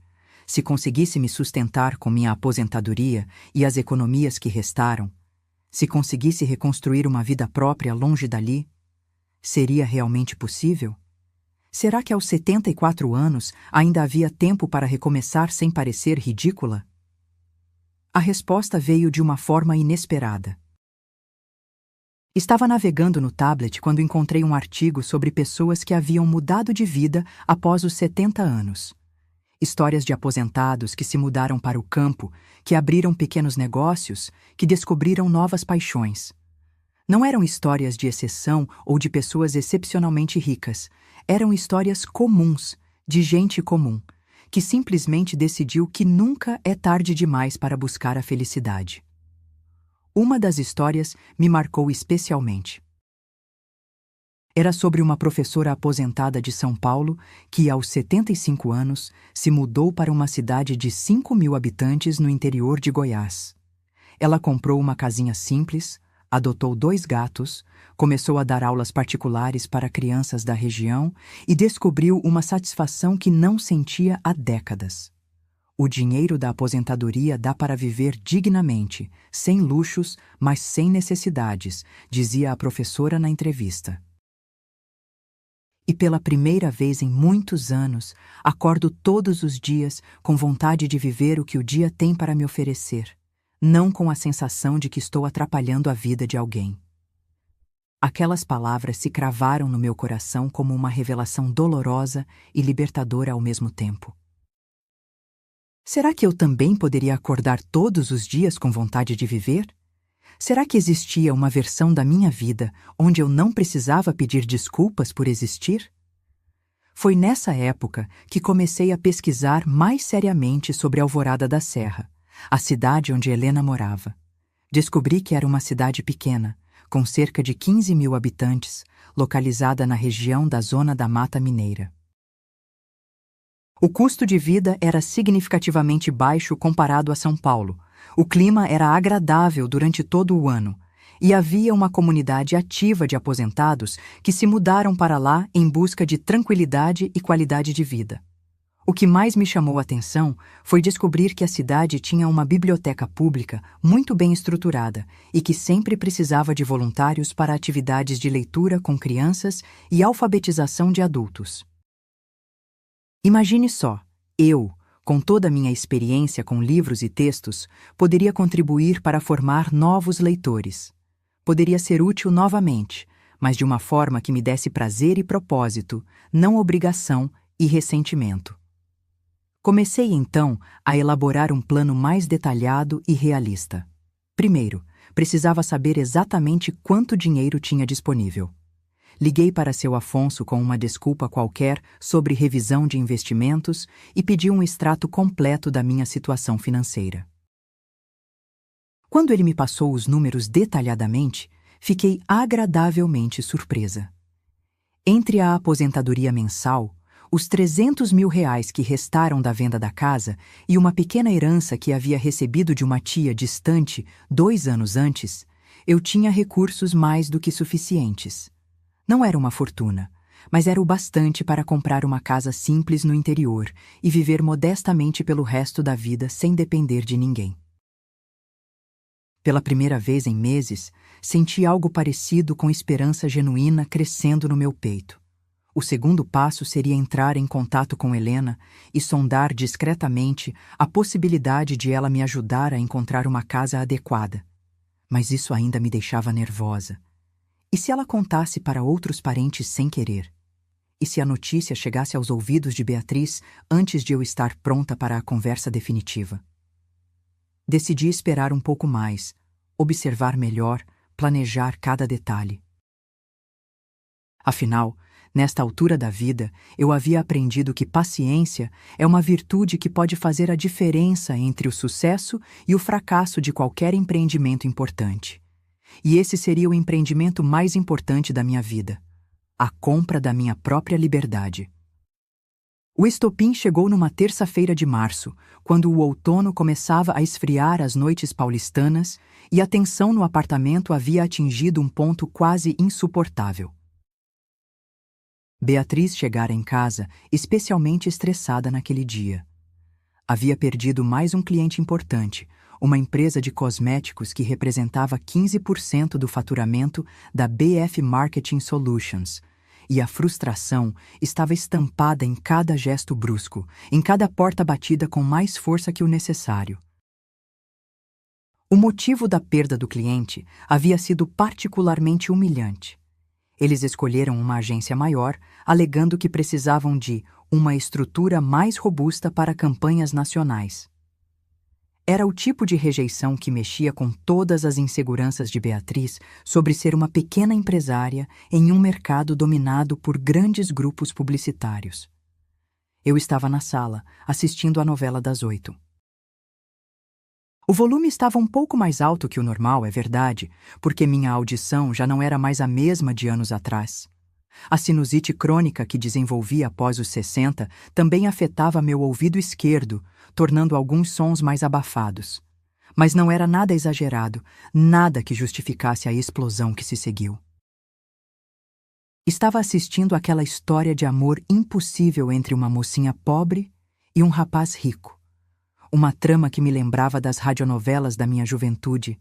se conseguisse me sustentar com minha aposentadoria e as economias que restaram, se conseguisse reconstruir uma vida própria longe dali, seria realmente possível? Será que aos 74 anos ainda havia tempo para recomeçar sem parecer ridícula? A resposta veio de uma forma inesperada. Estava navegando no tablet quando encontrei um artigo sobre pessoas que haviam mudado de vida após os 70 anos. Histórias de aposentados que se mudaram para o campo, que abriram pequenos negócios, que descobriram novas paixões. Não eram histórias de exceção ou de pessoas excepcionalmente ricas. Eram histórias comuns, de gente comum, que simplesmente decidiu que nunca é tarde demais para buscar a felicidade. Uma das histórias me marcou especialmente. Era sobre uma professora aposentada de São Paulo que, aos 75 anos, se mudou para uma cidade de 5.000 habitantes no interior de Goiás. Ela comprou uma casinha simples, adotou 2 gatos, começou a dar aulas particulares para crianças da região e descobriu uma satisfação que não sentia há décadas. O dinheiro da aposentadoria dá para viver dignamente, sem luxos, mas sem necessidades, dizia a professora na entrevista. E pela primeira vez em muitos anos, acordo todos os dias com vontade de viver o que o dia tem para me oferecer, não com a sensação de que estou atrapalhando a vida de alguém. Aquelas palavras se cravaram no meu coração como uma revelação dolorosa e libertadora ao mesmo tempo. Será que eu também poderia acordar todos os dias com vontade de viver? Será que existia uma versão da minha vida onde eu não precisava pedir desculpas por existir? Foi nessa época que comecei a pesquisar mais seriamente sobre Alvorada da Serra, a cidade onde Helena morava. Descobri que era uma cidade pequena, com cerca de 15.000 habitantes, localizada na região da Zona da Mata Mineira. O custo de vida era significativamente baixo comparado a São Paulo. O clima era agradável durante todo o ano, e havia uma comunidade ativa de aposentados que se mudaram para lá em busca de tranquilidade e qualidade de vida. O que mais me chamou a atenção foi descobrir que a cidade tinha uma biblioteca pública muito bem estruturada e que sempre precisava de voluntários para atividades de leitura com crianças e alfabetização de adultos. Imagine só, eu, com toda a minha experiência com livros e textos, poderia contribuir para formar novos leitores. Poderia ser útil novamente, mas de uma forma que me desse prazer e propósito, não obrigação e ressentimento. Comecei, então, a elaborar um plano mais detalhado e realista. Primeiro, precisava saber exatamente quanto dinheiro tinha disponível. Liguei para seu Afonso com uma desculpa qualquer sobre revisão de investimentos e pedi um extrato completo da minha situação financeira. Quando ele me passou os números detalhadamente, fiquei agradavelmente surpresa. Entre a aposentadoria mensal, os R$ 300.000 que restaram da venda da casa e uma pequena herança que havia recebido de uma tia distante 2 anos antes, eu tinha recursos mais do que suficientes. Não era uma fortuna, mas era o bastante para comprar uma casa simples no interior e viver modestamente pelo resto da vida sem depender de ninguém. Pela primeira vez em meses, senti algo parecido com esperança genuína crescendo no meu peito. O segundo passo seria entrar em contato com Helena e sondar discretamente a possibilidade de ela me ajudar a encontrar uma casa adequada. Mas isso ainda me deixava nervosa. E se ela contasse para outros parentes sem querer? E se a notícia chegasse aos ouvidos de Beatriz antes de eu estar pronta para a conversa definitiva? Decidi esperar um pouco mais, observar melhor, planejar cada detalhe. Afinal, nesta altura da vida, eu havia aprendido que paciência é uma virtude que pode fazer a diferença entre o sucesso e o fracasso de qualquer empreendimento importante. E esse seria o empreendimento mais importante da minha vida: a compra da minha própria liberdade. O estopim chegou numa terça-feira de março, quando o outono começava a esfriar as noites paulistanas e a tensão no apartamento havia atingido um ponto quase insuportável. Beatriz chegara em casa especialmente estressada naquele dia. Havia perdido mais um cliente importante, uma empresa de cosméticos que representava 15% do faturamento da BF Marketing Solutions, e a frustração estava estampada em cada gesto brusco, em cada porta batida com mais força que o necessário. O motivo da perda do cliente havia sido particularmente humilhante. Eles escolheram uma agência maior, alegando que precisavam de uma estrutura mais robusta para campanhas nacionais. Era o tipo de rejeição que mexia com todas as inseguranças de Beatriz sobre ser uma pequena empresária em um mercado dominado por grandes grupos publicitários. Eu estava na sala, assistindo a novela das 8. O volume estava um pouco mais alto que o normal, é verdade, porque minha audição já não era mais a mesma de anos atrás. A sinusite crônica que desenvolvi após os 60 também afetava meu ouvido esquerdo, tornando alguns sons mais abafados. Mas não era nada exagerado, nada que justificasse a explosão que se seguiu. Estava assistindo àquela história de amor impossível entre uma mocinha pobre e um rapaz rico. Uma trama que me lembrava das radionovelas da minha juventude,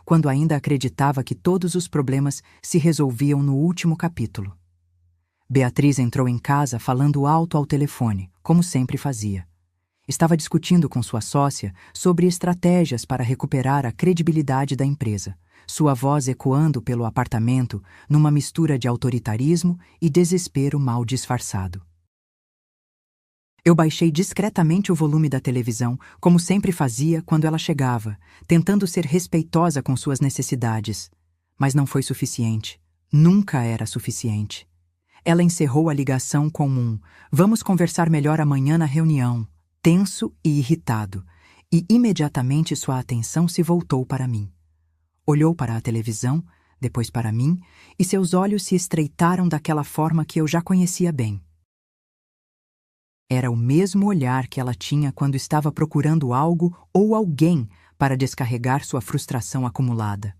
quando ainda acreditava que todos os problemas se resolviam no último capítulo. Beatriz entrou em casa falando alto ao telefone, como sempre fazia. Estava discutindo com sua sócia sobre estratégias para recuperar a credibilidade da empresa, sua voz ecoando pelo apartamento numa mistura de autoritarismo e desespero mal disfarçado. Eu baixei discretamente o volume da televisão, como sempre fazia quando ela chegava, tentando ser respeitosa com suas necessidades. Mas não foi suficiente. Nunca era suficiente. Ela encerrou a ligação com um "vamos conversar melhor amanhã na reunião", tenso e irritado, e imediatamente sua atenção se voltou para mim. Olhou para a televisão, depois para mim, e seus olhos se estreitaram daquela forma que eu já conhecia bem. Era o mesmo olhar que ela tinha quando estava procurando algo ou alguém para descarregar sua frustração acumulada.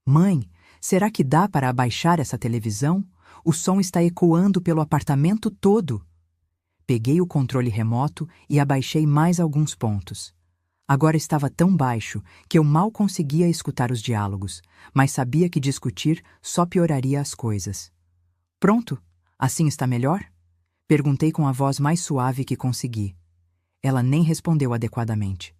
"Mãe, será que dá para abaixar essa televisão? O som está ecoando pelo apartamento todo." Peguei o controle remoto e abaixei mais alguns pontos. Agora estava tão baixo que eu mal conseguia escutar os diálogos, mas sabia que discutir só pioraria as coisas. "Pronto? Assim está melhor?" Perguntei com a voz mais suave que consegui. Ela nem respondeu adequadamente.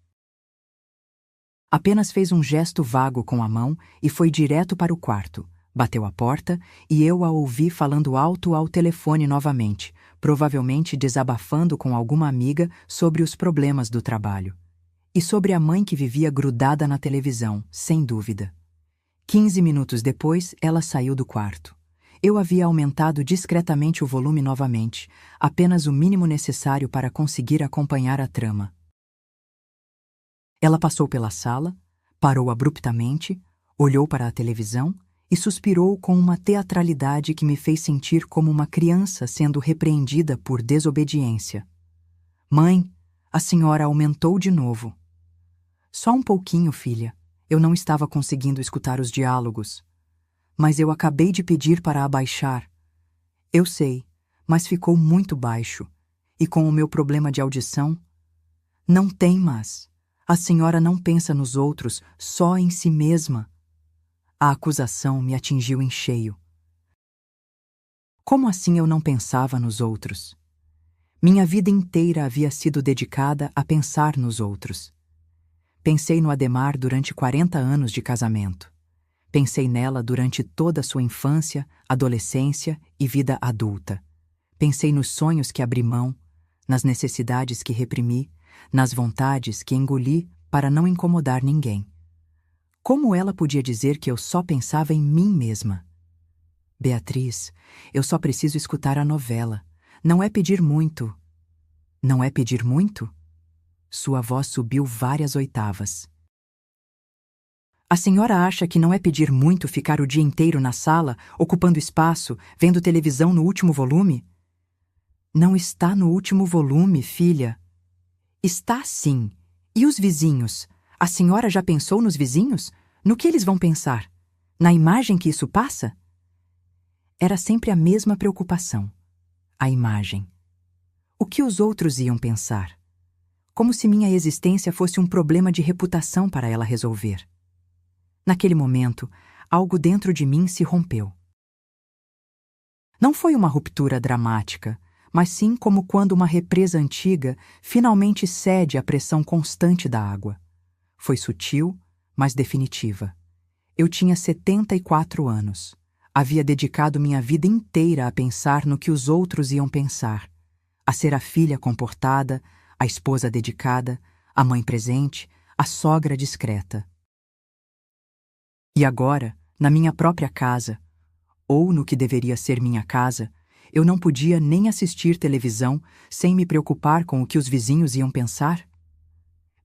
Apenas fez um gesto vago com a mão e foi direto para o quarto. Bateu a porta e eu a ouvi falando alto ao telefone novamente, provavelmente desabafando com alguma amiga sobre os problemas do trabalho. E sobre a mãe que vivia grudada na televisão, sem dúvida. 15 minutos depois, ela saiu do quarto. Eu havia aumentado discretamente o volume novamente, apenas o mínimo necessário para conseguir acompanhar a trama. Ela passou pela sala, parou abruptamente, olhou para a televisão e suspirou com uma teatralidade que me fez sentir como uma criança sendo repreendida por desobediência. "Mãe, a senhora aumentou de novo." "Só um pouquinho, filha. Eu não estava conseguindo escutar os diálogos." "Mas eu acabei de pedir para abaixar." "Eu sei, mas ficou muito baixo. E com o meu problema de audição?" "Não tem mas. A senhora não pensa nos outros, só em si mesma." A acusação me atingiu em cheio. Como assim eu não pensava nos outros? Minha vida inteira havia sido dedicada a pensar nos outros. Pensei no Ademar durante 40 anos de casamento. Pensei nela durante toda a sua infância, adolescência e vida adulta. Pensei nos sonhos que abri mão, nas necessidades que reprimi, nas vontades que engoli para não incomodar ninguém. Como ela podia dizer que eu só pensava em mim mesma? Beatriz, eu só preciso escutar a novela. Não é pedir muito. Não é pedir muito? Sua voz subiu várias oitavas. A senhora acha que não é pedir muito ficar o dia inteiro na sala, ocupando espaço, vendo televisão no último volume? Não está no último volume, filha. Está sim. E os vizinhos? A senhora já pensou nos vizinhos? No que eles vão pensar? Na imagem que isso passa? Era sempre a mesma preocupação. A imagem. O que os outros iam pensar? Como se minha existência fosse um problema de reputação para ela resolver. Naquele momento, algo dentro de mim se rompeu. Não foi uma ruptura dramática, mas sim como quando uma represa antiga finalmente cede à pressão constante da água. Foi sutil, mas definitiva. Eu tinha 74 anos. Havia dedicado minha vida inteira a pensar no que os outros iam pensar, a ser a filha comportada, a esposa dedicada, a mãe presente, a sogra discreta. E agora, na minha própria casa, ou no que deveria ser minha casa, eu não podia nem assistir televisão sem me preocupar com o que os vizinhos iam pensar?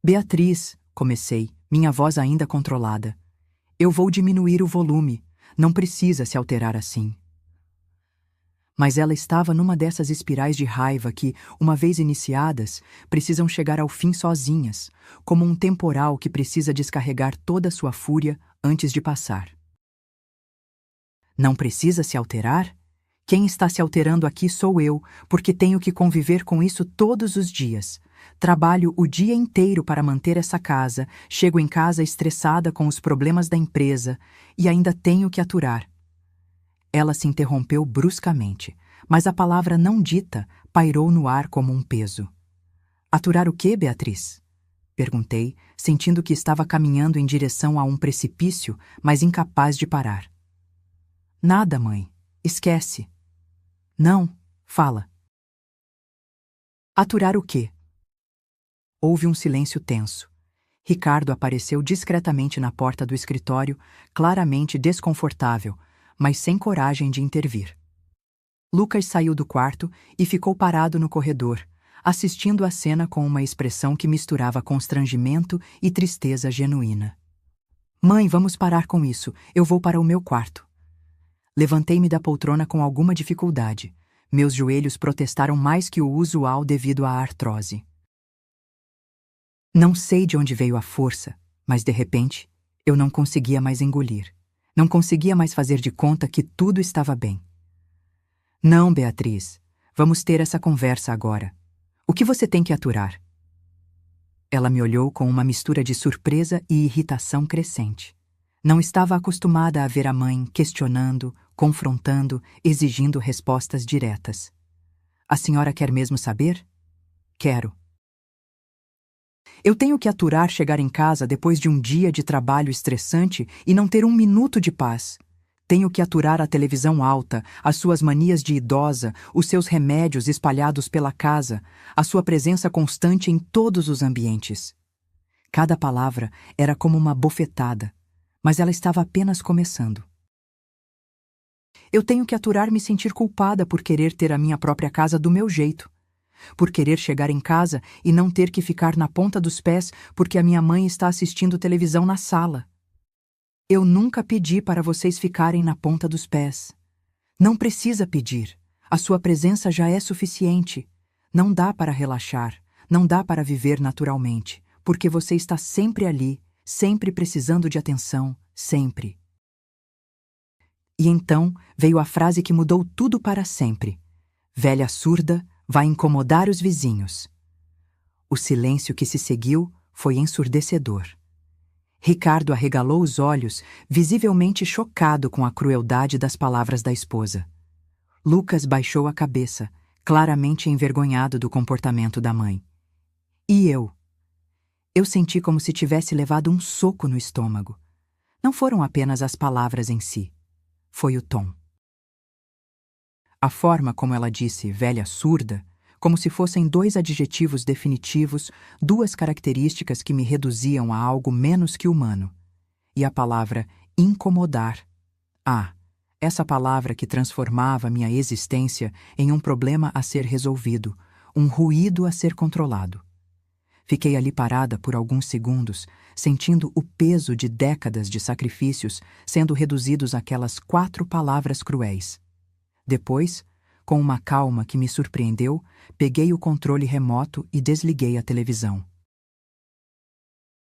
Beatriz, comecei, minha voz ainda controlada. Eu vou diminuir o volume, não precisa se alterar assim. Mas ela estava numa dessas espirais de raiva que, uma vez iniciadas, precisam chegar ao fim sozinhas, como um temporal que precisa descarregar toda a sua fúria antes de passar. Não precisa se alterar? Quem está se alterando aqui sou eu, porque tenho que conviver com isso todos os dias. Trabalho o dia inteiro para manter essa casa, chego em casa estressada com os problemas da empresa e ainda tenho que aturar. Ela se interrompeu bruscamente, mas a palavra não dita pairou no ar como um peso. Aturar o quê, Beatriz? Perguntei, sentindo que estava caminhando em direção a um precipício, mas incapaz de parar. Nada, mãe. Esquece. Não, fala. Aturar o quê? Houve um silêncio tenso. Ricardo apareceu discretamente na porta do escritório, claramente desconfortável, mas sem coragem de intervir. Lucas saiu do quarto e ficou parado no corredor, assistindo à cena com uma expressão que misturava constrangimento e tristeza genuína. Mãe, vamos parar com isso. Eu vou para o meu quarto. Levantei-me da poltrona com alguma dificuldade. Meus joelhos protestaram mais que o usual devido à artrose. Não sei de onde veio a força, mas de repente, eu não conseguia mais engolir. Não conseguia mais fazer de conta que tudo estava bem. Não, Beatriz, vamos ter essa conversa agora. O que você tem que aturar? Ela me olhou com uma mistura de surpresa e irritação crescente. Não estava acostumada a ver a mãe questionando, confrontando, exigindo respostas diretas. A senhora quer mesmo saber? Quero. Eu tenho que aturar chegar em casa depois de um dia de trabalho estressante e não ter um minuto de paz. Tenho que aturar a televisão alta, as suas manias de idosa, os seus remédios espalhados pela casa, a sua presença constante em todos os ambientes. Cada palavra era como uma bofetada, mas ela estava apenas começando. Eu tenho que aturar me sentir culpada por querer ter a minha própria casa do meu jeito. Por querer chegar em casa e não ter que ficar na ponta dos pés porque a minha mãe está assistindo televisão na sala. Eu nunca pedi para vocês ficarem na ponta dos pés. Não precisa pedir. A sua presença já é suficiente. Não dá para relaxar, não dá para viver naturalmente, porque você está sempre ali, sempre precisando de atenção, sempre. E então veio a frase que mudou tudo para sempre. Velha surda, vai incomodar os vizinhos. O silêncio que se seguiu foi ensurdecedor. Ricardo arregalou os olhos, visivelmente chocado com a crueldade das palavras da esposa. Lucas baixou a cabeça, claramente envergonhado do comportamento da mãe. E eu? Eu senti como se tivesse levado um soco no estômago. Não foram apenas as palavras em si. Foi o tom. A forma como ela disse velha surda, como se fossem dois adjetivos definitivos, duas características que me reduziam a algo menos que humano. E a palavra incomodar. Essa palavra que transformava minha existência em um problema a ser resolvido, um ruído a ser controlado. Fiquei ali parada por alguns segundos, sentindo o peso de décadas de sacrifícios sendo reduzidos àquelas 4 palavras cruéis. Depois, com uma calma que me surpreendeu, peguei o controle remoto e desliguei a televisão.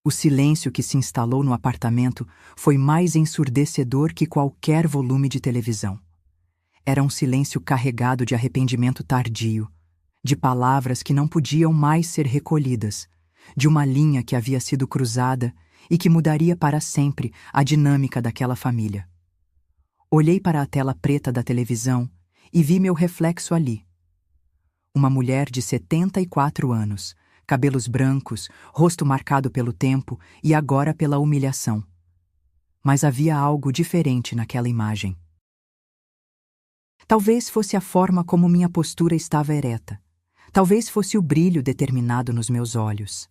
O silêncio que se instalou no apartamento foi mais ensurdecedor que qualquer volume de televisão. Era um silêncio carregado de arrependimento tardio, de palavras que não podiam mais ser recolhidas, de uma linha que havia sido cruzada e que mudaria para sempre a dinâmica daquela família. Olhei para a tela preta da televisão e vi meu reflexo ali. Uma mulher de 74 anos, cabelos brancos, rosto marcado pelo tempo e agora pela humilhação. Mas havia algo diferente naquela imagem. Talvez fosse a forma como minha postura estava ereta. Talvez fosse o brilho determinado nos meus olhos.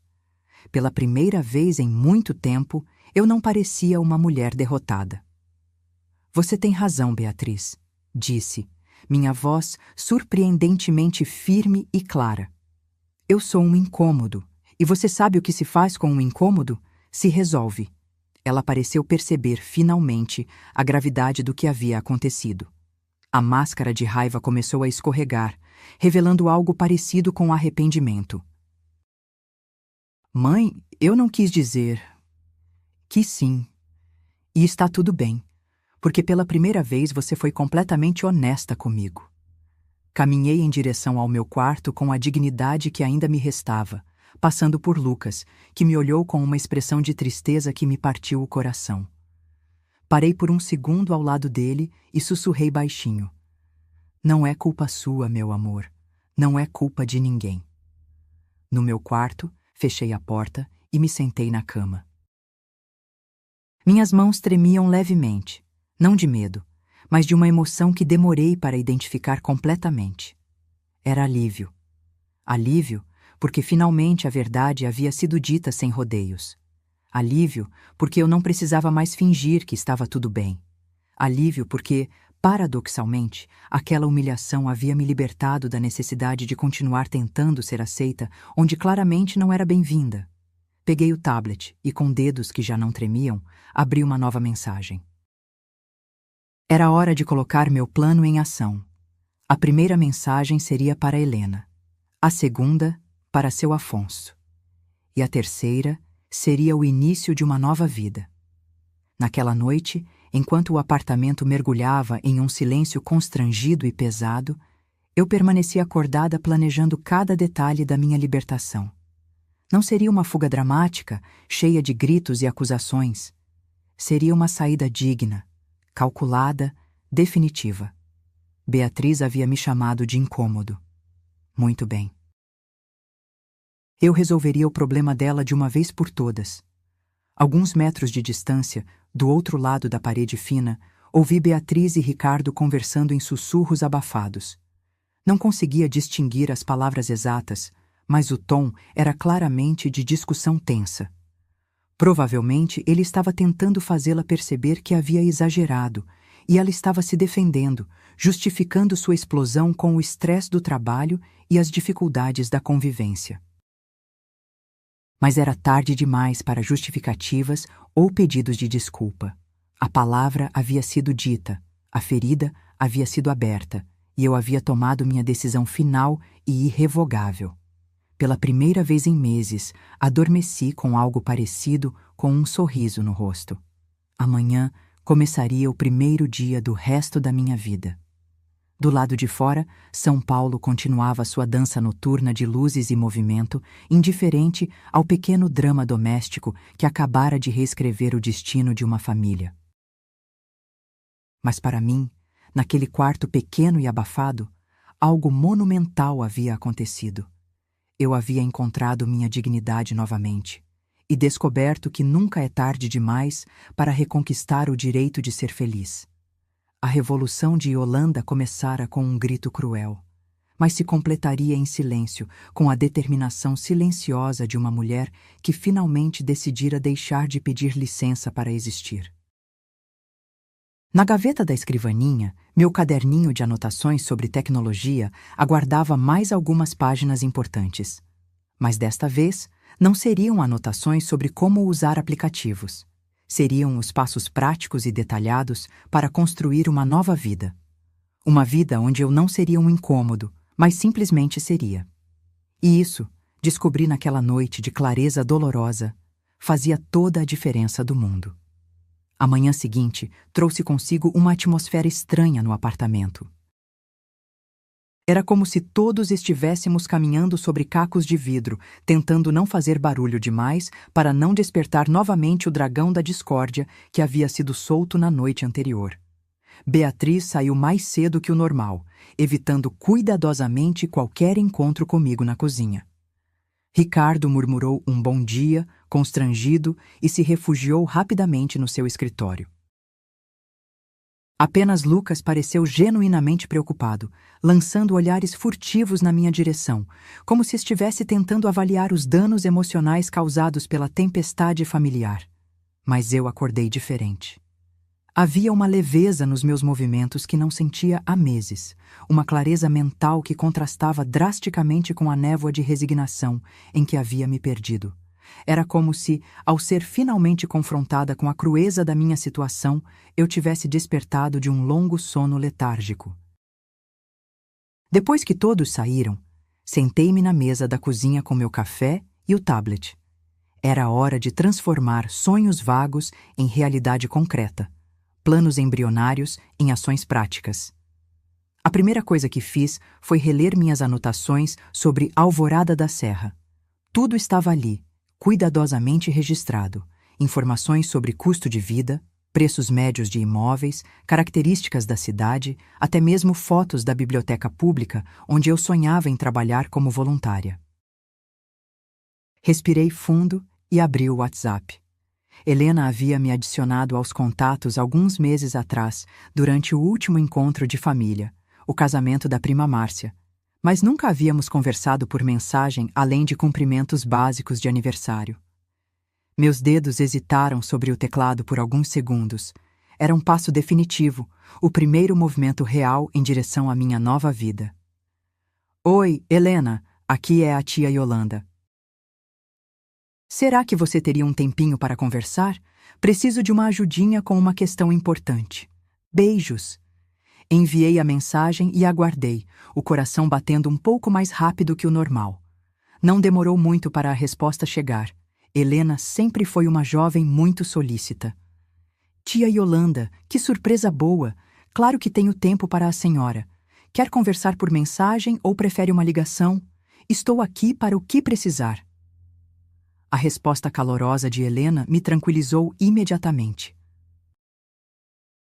Pela primeira vez em muito tempo, eu não parecia uma mulher derrotada. Você tem razão, Beatriz, disse, minha voz surpreendentemente firme e clara. Eu sou um incômodo, e você sabe o que se faz com um incômodo? Se resolve. Ela pareceu perceber, finalmente, a gravidade do que havia acontecido. A máscara de raiva começou a escorregar, revelando algo parecido com arrependimento. Mãe, eu não quis dizer... Que sim. E está tudo bem, porque pela primeira vez você foi completamente honesta comigo. Caminhei em direção ao meu quarto com a dignidade que ainda me restava, passando por Lucas, que me olhou com uma expressão de tristeza que me partiu o coração. Parei por um segundo ao lado dele e sussurrei baixinho. Não é culpa sua, meu amor. Não é culpa de ninguém. No meu quarto, fechei a porta e me sentei na cama. Minhas mãos tremiam levemente, não de medo, mas de uma emoção que demorei para identificar completamente. Era alívio. Alívio, porque finalmente a verdade havia sido dita sem rodeios. Alívio, porque eu não precisava mais fingir que estava tudo bem. Alívio porque, paradoxalmente, aquela humilhação havia me libertado da necessidade de continuar tentando ser aceita onde claramente não era bem-vinda. Peguei o tablet e, com dedos que já não tremiam, abri uma nova mensagem. Era hora de colocar meu plano em ação. A primeira mensagem seria para Helena. A segunda, para seu Afonso. E a terceira seria o início de uma nova vida. Naquela noite, enquanto o apartamento mergulhava em um silêncio constrangido e pesado, eu permaneci acordada planejando cada detalhe da minha libertação. Não seria uma fuga dramática, cheia de gritos e acusações. Seria uma saída digna, calculada, definitiva. Beatriz havia me chamado de incômodo. Muito bem. Eu resolveria o problema dela de uma vez por todas. Alguns metros de distância, do outro lado da parede fina, ouvi Beatriz e Ricardo conversando em sussurros abafados. Não conseguia distinguir as palavras exatas, mas o tom era claramente de discussão tensa. Provavelmente ele estava tentando fazê-la perceber que havia exagerado, e ela estava se defendendo, justificando sua explosão com o estresse do trabalho e as dificuldades da convivência. Mas era tarde demais para justificativas ou pedidos de desculpa. A palavra havia sido dita, a ferida havia sido aberta, e eu havia tomado minha decisão final e irrevogável. Pela primeira vez em meses, adormeci com algo parecido com um sorriso no rosto. Amanhã começaria o primeiro dia do resto da minha vida. Do lado de fora, São Paulo continuava sua dança noturna de luzes e movimento, indiferente ao pequeno drama doméstico que acabara de reescrever o destino de uma família. Mas para mim, Naquele quarto pequeno e abafado, algo monumental havia acontecido. Eu havia encontrado minha dignidade novamente e descoberto que nunca é tarde demais para reconquistar o direito de ser feliz. A Revolução de Yolanda começara com um grito cruel, mas se completaria em silêncio, com a determinação silenciosa de uma mulher que finalmente decidira deixar de pedir licença para existir. Na gaveta da escrivaninha, meu caderninho de anotações sobre tecnologia aguardava mais algumas páginas importantes. Mas desta vez, não seriam anotações sobre como usar aplicativos. Seriam os passos práticos e detalhados para construir uma nova vida. Uma vida onde eu não seria um incômodo, mas simplesmente seria. E isso, descobri naquela noite de clareza dolorosa, fazia toda a diferença do mundo. A manhã seguinte trouxe consigo uma atmosfera estranha no apartamento. Era como se todos estivéssemos caminhando sobre cacos de vidro, tentando não fazer barulho demais para não despertar novamente o dragão da discórdia que havia sido solto na noite anterior. Beatriz saiu mais cedo que o normal, evitando cuidadosamente qualquer encontro comigo na cozinha. Ricardo murmurou um bom dia, constrangido, e se refugiou rapidamente no seu escritório. Apenas Lucas pareceu genuinamente preocupado, lançando olhares furtivos na minha direção, como se estivesse tentando avaliar os danos emocionais causados pela tempestade familiar. Mas eu acordei diferente. Havia uma leveza nos meus movimentos que não sentia há meses, uma clareza mental que contrastava drasticamente com a névoa de resignação em que havia me perdido. Era como se, ao ser finalmente confrontada com a crueza da minha situação, eu tivesse despertado de um longo sono letárgico. Depois que todos saíram, sentei-me na mesa da cozinha com meu café e o tablet. Era hora de transformar sonhos vagos em realidade concreta, planos embrionários em ações práticas. A primeira coisa que fiz foi reler minhas anotações sobre Alvorada da Serra. Tudo estava ali, cuidadosamente registrado: informações sobre custo de vida, preços médios de imóveis, características da cidade, até mesmo fotos da biblioteca pública onde eu sonhava em trabalhar como voluntária. Respirei fundo e abri o WhatsApp. Helena havia me adicionado aos contatos alguns meses atrás, durante o último encontro de família, o casamento da prima Márcia, mas nunca havíamos conversado por mensagem além de cumprimentos básicos de aniversário. Meus dedos hesitaram sobre o teclado por alguns segundos. Era um passo definitivo, o primeiro movimento real em direção à minha nova vida. Oi, Helena, aqui é a tia Yolanda. Será que você teria um tempinho para conversar? Preciso de uma ajudinha com uma questão importante. Beijos. Enviei a mensagem e aguardei, o coração batendo um pouco mais rápido que o normal. Não demorou muito para a resposta chegar. Helena sempre foi uma jovem muito solícita. Tia Yolanda, que surpresa boa! Claro que tenho tempo para a senhora. Quer conversar por mensagem ou prefere uma ligação? Estou aqui para o que precisar. A resposta calorosa de Helena me tranquilizou imediatamente.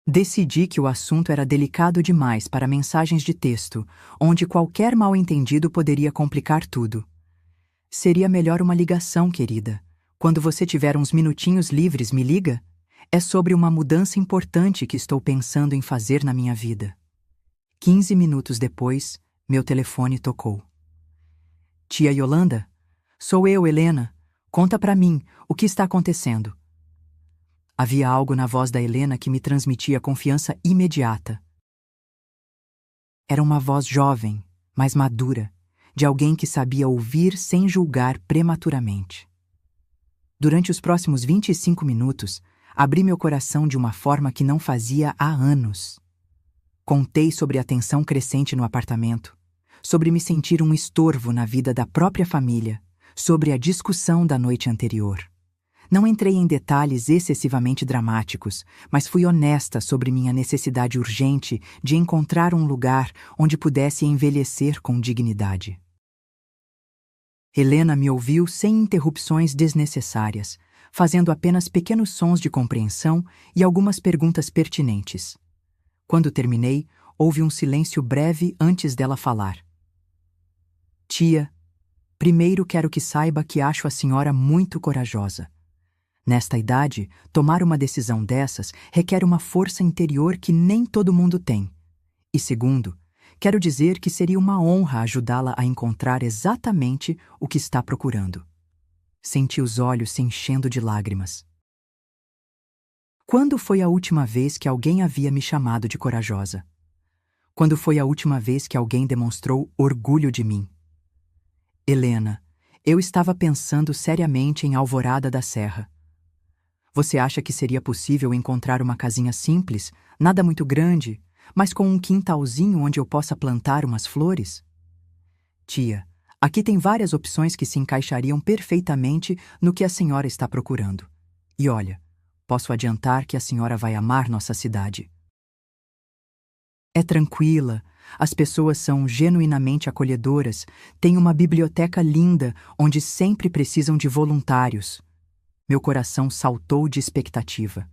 Decidi que o assunto era delicado demais para mensagens de texto, onde qualquer mal-entendido poderia complicar tudo. Seria melhor uma ligação, querida. Quando você tiver uns minutinhos livres, me liga. É sobre uma mudança importante que estou pensando em fazer na minha vida. 15 minutos depois, meu telefone tocou. Tia Yolanda? Sou eu, Helena. Conta pra mim, o que está acontecendo? Havia algo na voz da Helena que me transmitia confiança imediata. Era uma voz jovem, mas madura, de alguém que sabia ouvir sem julgar prematuramente. Durante os próximos 25 minutos, abri meu coração de uma forma que não fazia há anos. Contei sobre a tensão crescente no apartamento, sobre me sentir um estorvo na vida da própria família, sobre a discussão da noite anterior. Não entrei em detalhes excessivamente dramáticos, mas fui honesta sobre minha necessidade urgente de encontrar um lugar onde pudesse envelhecer com dignidade. Helena me ouviu sem interrupções desnecessárias, fazendo apenas pequenos sons de compreensão e algumas perguntas pertinentes. Quando terminei, houve um silêncio breve antes dela falar. Tia, primeiro quero que saiba que acho a senhora muito corajosa. Nesta idade, tomar uma decisão dessas requer uma força interior que nem todo mundo tem. E segundo, quero dizer que seria uma honra ajudá-la a encontrar exatamente o que está procurando. Senti os olhos se enchendo de lágrimas. Quando foi a última vez que alguém havia me chamado de corajosa? Quando foi a última vez que alguém demonstrou orgulho de mim? Helena, eu estava pensando seriamente em Alvorada da Serra. Você acha que seria possível encontrar uma casinha simples, nada muito grande, mas com um quintalzinho onde eu possa plantar umas flores? Tia, aqui tem várias opções que se encaixariam perfeitamente no que a senhora está procurando. E olha, posso adiantar que a senhora vai amar nossa cidade. É tranquila, as pessoas são genuinamente acolhedoras, tem uma biblioteca linda onde sempre precisam de voluntários. Meu coração saltou de expectativa.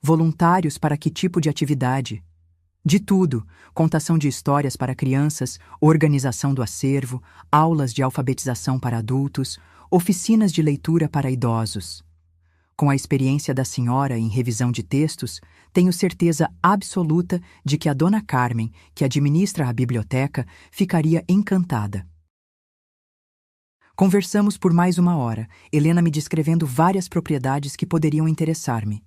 Voluntários para que tipo de atividade? De tudo: contação de histórias para crianças, organização do acervo, aulas de alfabetização para adultos, oficinas de leitura para idosos. Com a experiência da senhora em revisão de textos, tenho certeza absoluta de que a dona Carmen, que administra a biblioteca, ficaria encantada. Conversamos por mais 1 hora, Helena me descrevendo várias propriedades que poderiam interessar-me.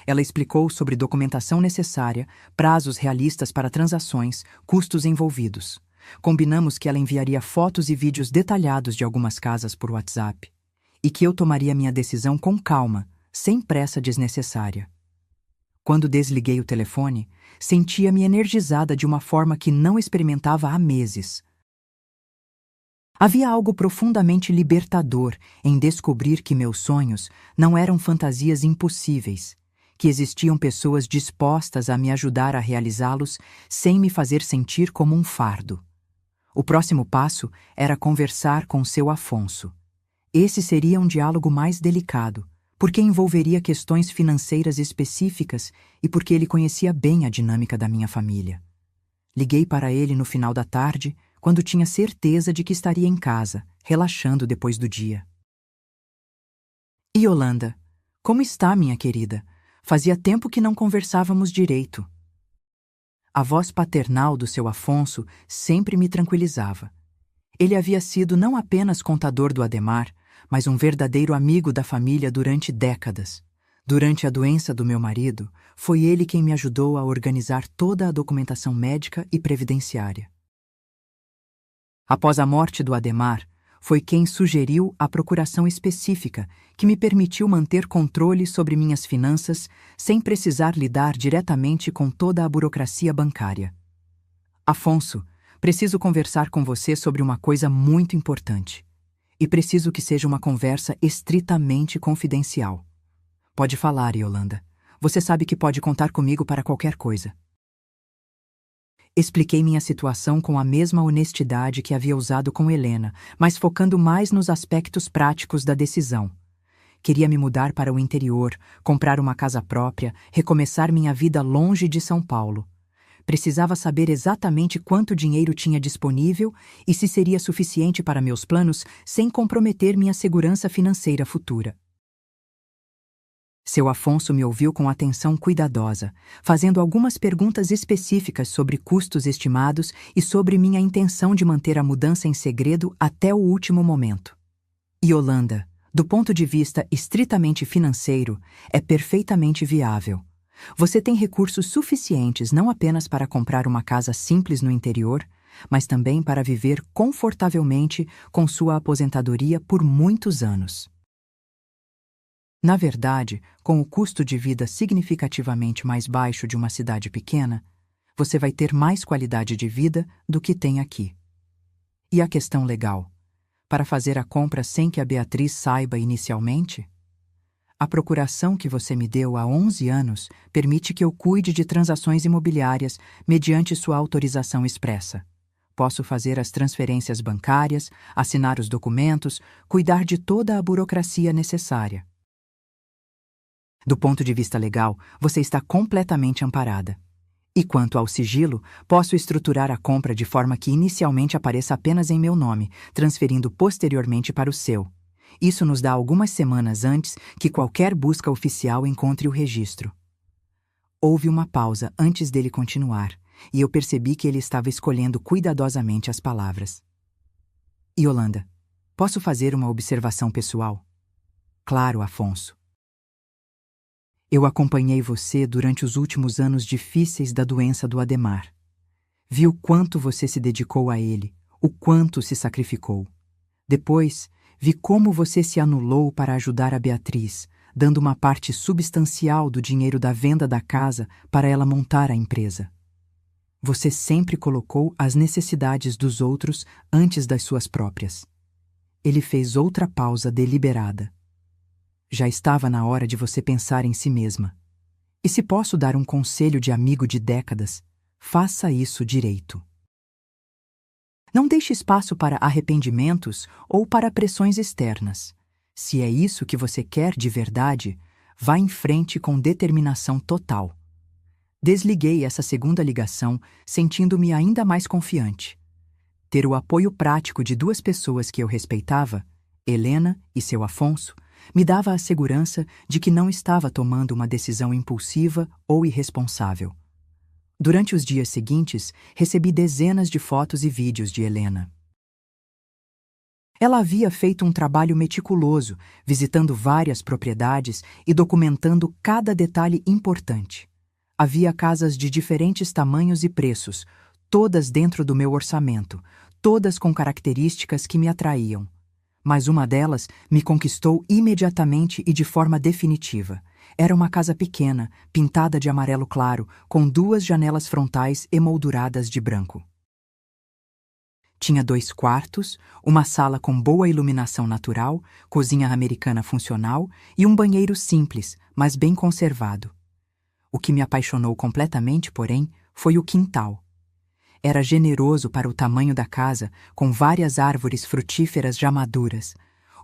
Ela explicou sobre documentação necessária, prazos realistas para transações, custos envolvidos. Combinamos que ela enviaria fotos e vídeos detalhados de algumas casas por WhatsApp e que eu tomaria minha decisão com calma, sem pressa desnecessária. Quando desliguei o telefone, sentia-me energizada de uma forma que não experimentava há meses. Havia algo profundamente libertador em descobrir que meus sonhos não eram fantasias impossíveis, que existiam pessoas dispostas a me ajudar a realizá-los sem me fazer sentir como um fardo. O próximo passo era conversar com seu Afonso. Esse seria um diálogo mais delicado, porque envolveria questões financeiras específicas e porque ele conhecia bem a dinâmica da minha família. Liguei para ele no final da tarde, quando tinha certeza de que estaria em casa, relaxando depois do dia. E Yolanda, como está, minha querida? Fazia tempo que não conversávamos direito. A voz paternal do seu Afonso sempre me tranquilizava. Ele havia sido não apenas contador do Adhemar, mas um verdadeiro amigo da família durante décadas. Durante a doença do meu marido, foi ele quem me ajudou a organizar toda a documentação médica e previdenciária. Após a morte do Adhemar, foi quem sugeriu a procuração específica que me permitiu manter controle sobre minhas finanças sem precisar lidar diretamente com toda a burocracia bancária. Afonso, preciso conversar com você sobre uma coisa muito importante. E preciso que seja uma conversa estritamente confidencial. Pode falar, Yolanda. Você sabe que pode contar comigo para qualquer coisa. Expliquei minha situação com a mesma honestidade que havia usado com Helena, mas focando mais nos aspectos práticos da decisão. Queria me mudar para o interior, comprar uma casa própria, recomeçar minha vida longe de São Paulo. Precisava saber exatamente quanto dinheiro tinha disponível e se seria suficiente para meus planos sem comprometer minha segurança financeira futura. Seu Afonso me ouviu com atenção cuidadosa, fazendo algumas perguntas específicas sobre custos estimados e sobre minha intenção de manter a mudança em segredo até o último momento. Yolanda, do ponto de vista estritamente financeiro, é perfeitamente viável. Você tem recursos suficientes não apenas para comprar uma casa simples no interior, mas também para viver confortavelmente com sua aposentadoria por muitos anos. Na verdade, com o custo de vida significativamente mais baixo de uma cidade pequena, você vai ter mais qualidade de vida do que tem aqui. E a questão legal? Para fazer a compra sem que a Beatriz saiba inicialmente? A procuração que você me deu há 11 anos permite que eu cuide de transações imobiliárias mediante sua autorização expressa. Posso fazer as transferências bancárias, assinar os documentos, cuidar de toda a burocracia necessária. Do ponto de vista legal, você está completamente amparada. E quanto ao sigilo, posso estruturar a compra de forma que inicialmente apareça apenas em meu nome, transferindo posteriormente para o seu. Isso nos dá algumas semanas antes que qualquer busca oficial encontre o registro. Houve uma pausa antes dele continuar, e eu percebi que ele estava escolhendo cuidadosamente as palavras. Yolanda, posso fazer uma observação pessoal? Claro, Afonso. Eu acompanhei você durante os últimos anos difíceis da doença do Adhemar. Vi o quanto você se dedicou a ele, o quanto se sacrificou. Depois, vi como você se anulou para ajudar a Beatriz, dando uma parte substancial do dinheiro da venda da casa para ela montar a empresa. Você sempre colocou as necessidades dos outros antes das suas próprias. Ele fez outra pausa deliberada. Já estava na hora de você pensar em si mesma. E se posso dar um conselho de amigo de décadas, faça isso direito. Não deixe espaço para arrependimentos ou para pressões externas. Se é isso que você quer de verdade, vá em frente com determinação total. Desliguei essa segunda ligação, sentindo-me ainda mais confiante. Ter o apoio prático de duas pessoas que eu respeitava, Helena e seu Afonso, me dava a segurança de que não estava tomando uma decisão impulsiva ou irresponsável. Durante os dias seguintes, recebi dezenas de fotos e vídeos de Helena. Ela havia feito um trabalho meticuloso, visitando várias propriedades e documentando cada detalhe importante. Havia casas de diferentes tamanhos e preços, todas dentro do meu orçamento, todas com características que me atraíam. Mas uma delas me conquistou imediatamente e de forma definitiva. Era uma casa pequena, pintada de amarelo claro, com 2 janelas frontais emolduradas de branco. Tinha 2 quartos, uma sala com boa iluminação natural, cozinha americana funcional e um banheiro simples, mas bem conservado. O que me apaixonou completamente, porém, foi o quintal. Era generoso para o tamanho da casa, com várias árvores frutíferas já maduras,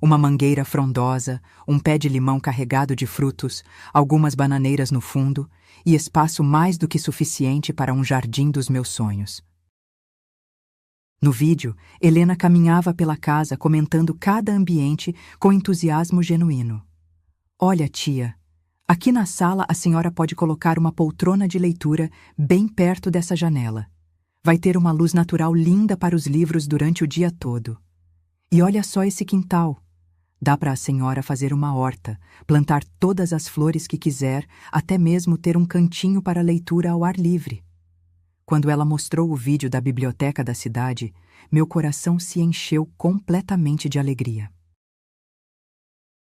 uma mangueira frondosa, um pé de limão carregado de frutos, algumas bananeiras no fundo e espaço mais do que suficiente para um jardim dos meus sonhos. No vídeo, Helena caminhava pela casa comentando cada ambiente com entusiasmo genuíno. Olha, tia, aqui na sala a senhora pode colocar uma poltrona de leitura bem perto dessa janela. Vai ter uma luz natural linda para os livros durante o dia todo. E olha só esse quintal. Dá para a senhora fazer uma horta, plantar todas as flores que quiser, até mesmo ter um cantinho para leitura ao ar livre. Quando ela mostrou o vídeo da biblioteca da cidade, meu coração se encheu completamente de alegria.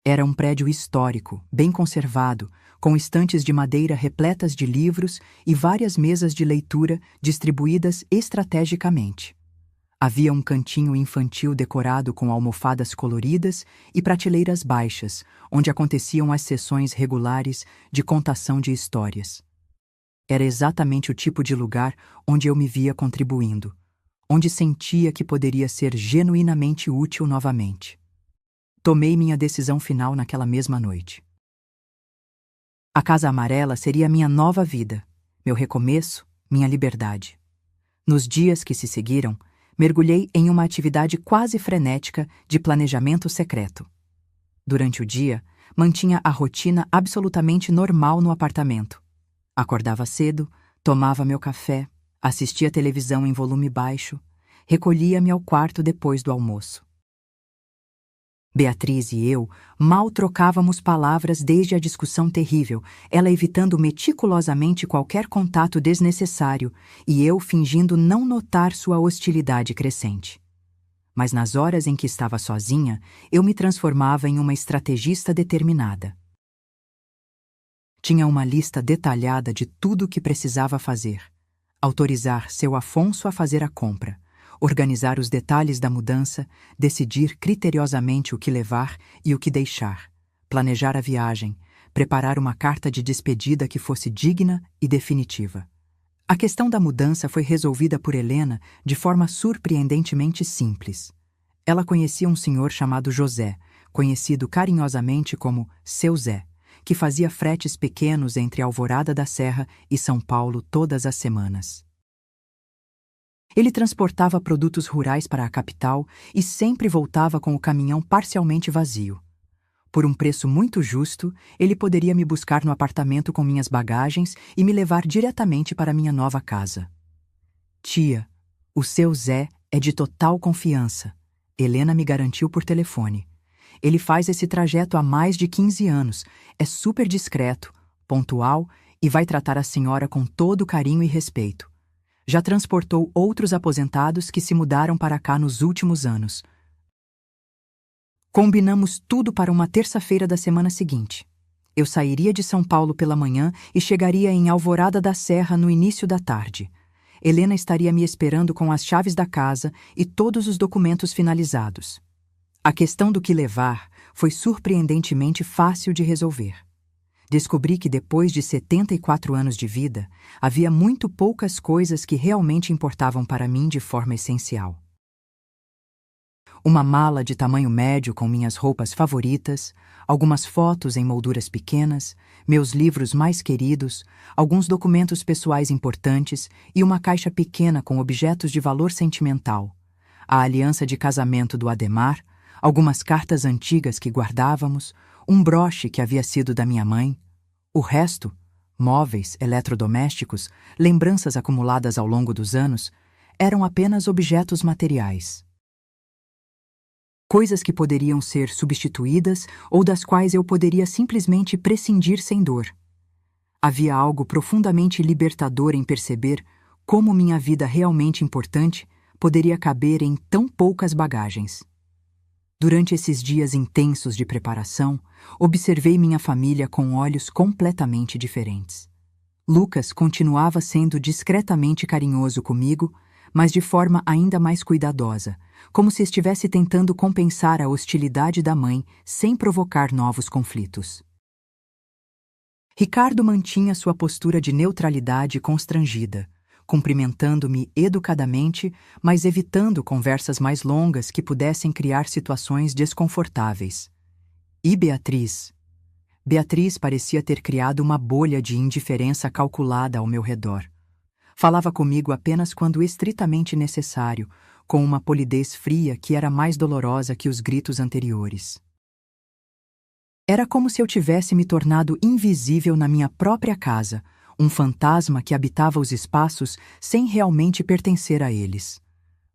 Era um prédio histórico, bem conservado, com estantes de madeira repletas de livros e várias mesas de leitura distribuídas estrategicamente. Havia um cantinho infantil decorado com almofadas coloridas e prateleiras baixas, onde aconteciam as sessões regulares de contação de histórias. Era exatamente o tipo de lugar onde eu me via contribuindo, onde sentia que poderia ser genuinamente útil novamente. Tomei minha decisão final naquela mesma noite. A Casa Amarela seria minha nova vida, meu recomeço, minha liberdade. Nos dias que se seguiram, mergulhei em uma atividade quase frenética de planejamento secreto. Durante o dia, mantinha a rotina absolutamente normal no apartamento. Acordava cedo, tomava meu café, assistia televisão em volume baixo, recolhia-me ao quarto depois do almoço. Beatriz e eu mal trocávamos palavras desde a discussão terrível, ela evitando meticulosamente qualquer contato desnecessário e eu fingindo não notar sua hostilidade crescente. Mas nas horas em que estava sozinha, eu me transformava em uma estrategista determinada. Tinha uma lista detalhada de tudo o que precisava fazer. Autorizar seu Afonso a fazer a compra, organizar os detalhes da mudança, decidir criteriosamente o que levar e o que deixar, planejar a viagem, preparar uma carta de despedida que fosse digna e definitiva. A questão da mudança foi resolvida por Helena de forma surpreendentemente simples. Ela conhecia um senhor chamado José, conhecido carinhosamente como Seu Zé, que fazia fretes pequenos entre Alvorada da Serra e São Paulo todas as semanas. Ele transportava produtos rurais para a capital e sempre voltava com o caminhão parcialmente vazio. Por um preço muito justo, ele poderia me buscar no apartamento com minhas bagagens e me levar diretamente para minha nova casa. Tia, o seu Zé é de total confiança, Helena me garantiu por telefone. Ele faz esse trajeto há mais de 15 anos, é super discreto, pontual e vai tratar a senhora com todo carinho e respeito. Já transportou outros aposentados que se mudaram para cá nos últimos anos. Combinamos tudo para uma terça-feira da semana seguinte. Eu sairia de São Paulo pela manhã e chegaria em Alvorada da Serra no início da tarde. Helena estaria me esperando com as chaves da casa e todos os documentos finalizados. A questão do que levar foi surpreendentemente fácil de resolver. Descobri que depois de 74 anos de vida, havia muito poucas coisas que realmente importavam para mim de forma essencial. Uma mala de tamanho médio com minhas roupas favoritas, algumas fotos em molduras pequenas, meus livros mais queridos, alguns documentos pessoais importantes e uma caixa pequena com objetos de valor sentimental, a aliança de casamento do Ademar, algumas cartas antigas que guardávamos, um broche que havia sido da minha mãe. O resto, móveis, eletrodomésticos, lembranças acumuladas ao longo dos anos, eram apenas objetos materiais. Coisas que poderiam ser substituídas ou das quais eu poderia simplesmente prescindir sem dor. Havia algo profundamente libertador em perceber como minha vida realmente importante poderia caber em tão poucas bagagens. Durante esses dias intensos de preparação, observei minha família com olhos completamente diferentes. Lucas continuava sendo discretamente carinhoso comigo, mas de forma ainda mais cuidadosa, como se estivesse tentando compensar a hostilidade da mãe sem provocar novos conflitos. Ricardo mantinha sua postura de neutralidade constrangida, cumprimentando-me educadamente, mas evitando conversas mais longas que pudessem criar situações desconfortáveis. E Beatriz? Beatriz parecia ter criado uma bolha de indiferença calculada ao meu redor. Falava comigo apenas quando estritamente necessário, com uma polidez fria que era mais dolorosa que os gritos anteriores. Era como se eu tivesse me tornado invisível na minha própria casa, um fantasma que habitava os espaços sem realmente pertencer a eles.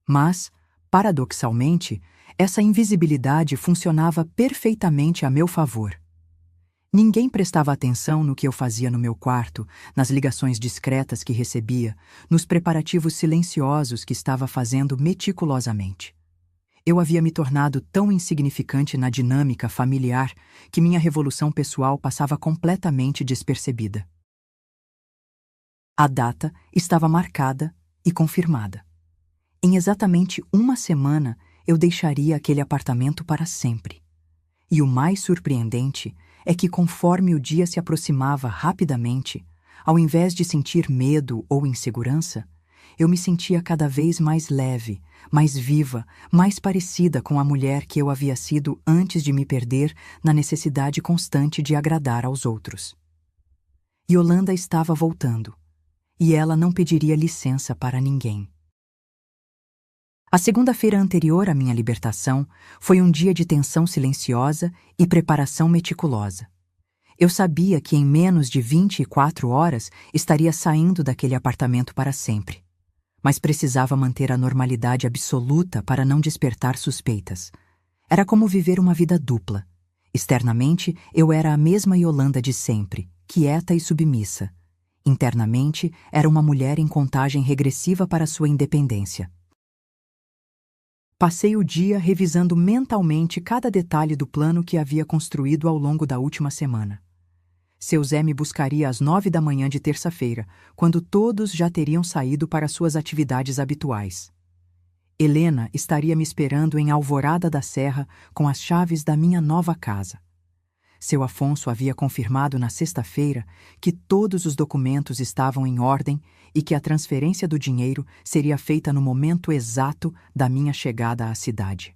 Mas, paradoxalmente, essa invisibilidade funcionava perfeitamente a meu favor. Ninguém prestava atenção no que eu fazia no meu quarto, nas ligações discretas que recebia, nos preparativos silenciosos que estava fazendo meticulosamente. Eu havia me tornado tão insignificante na dinâmica familiar que minha revolução pessoal passava completamente despercebida. A data estava marcada e confirmada. Em exatamente uma semana, eu deixaria aquele apartamento para sempre. E o mais surpreendente é que, conforme o dia se aproximava rapidamente, ao invés de sentir medo ou insegurança, eu me sentia cada vez mais leve, mais viva, mais parecida com a mulher que eu havia sido antes de me perder na necessidade constante de agradar aos outros. Yolanda estava voltando, e ela não pediria licença para ninguém. A segunda-feira anterior à minha libertação foi um dia de tensão silenciosa e preparação meticulosa. Eu sabia que em menos de 24 horas estaria saindo daquele apartamento para sempre, mas precisava manter a normalidade absoluta para não despertar suspeitas. Era como viver uma vida dupla. Externamente, eu era a mesma Yolanda de sempre, quieta e submissa. Internamente, era uma mulher em contagem regressiva para sua independência. Passei o dia revisando mentalmente cada detalhe do plano que havia construído ao longo da última semana. Seu Zé me buscaria às 9 da manhã de terça-feira, quando todos já teriam saído para suas atividades habituais. Helena estaria me esperando em Alvorada da Serra com as chaves da minha nova casa. Seu Afonso havia confirmado na sexta-feira que todos os documentos estavam em ordem e que a transferência do dinheiro seria feita no momento exato da minha chegada à cidade.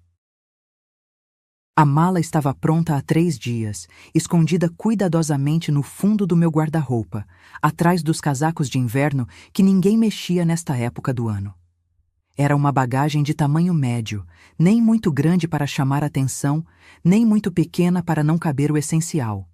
A mala estava pronta há 3 dias, escondida cuidadosamente no fundo do meu guarda-roupa, atrás dos casacos de inverno que ninguém mexia nesta época do ano. Era uma bagagem de tamanho médio, nem muito grande para chamar atenção, nem muito pequena para não caber o essencial.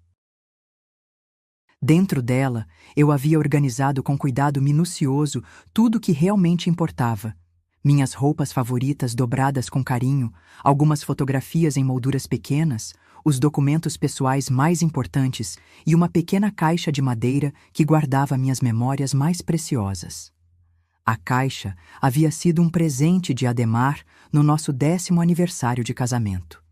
Dentro dela, eu havia organizado com cuidado minucioso tudo o que realmente importava. Minhas roupas favoritas dobradas com carinho, algumas fotografias em molduras pequenas, os documentos pessoais mais importantes e uma pequena caixa de madeira que guardava minhas memórias mais preciosas. A caixa havia sido um presente de Adhemar no nosso 10º aniversário de casamento.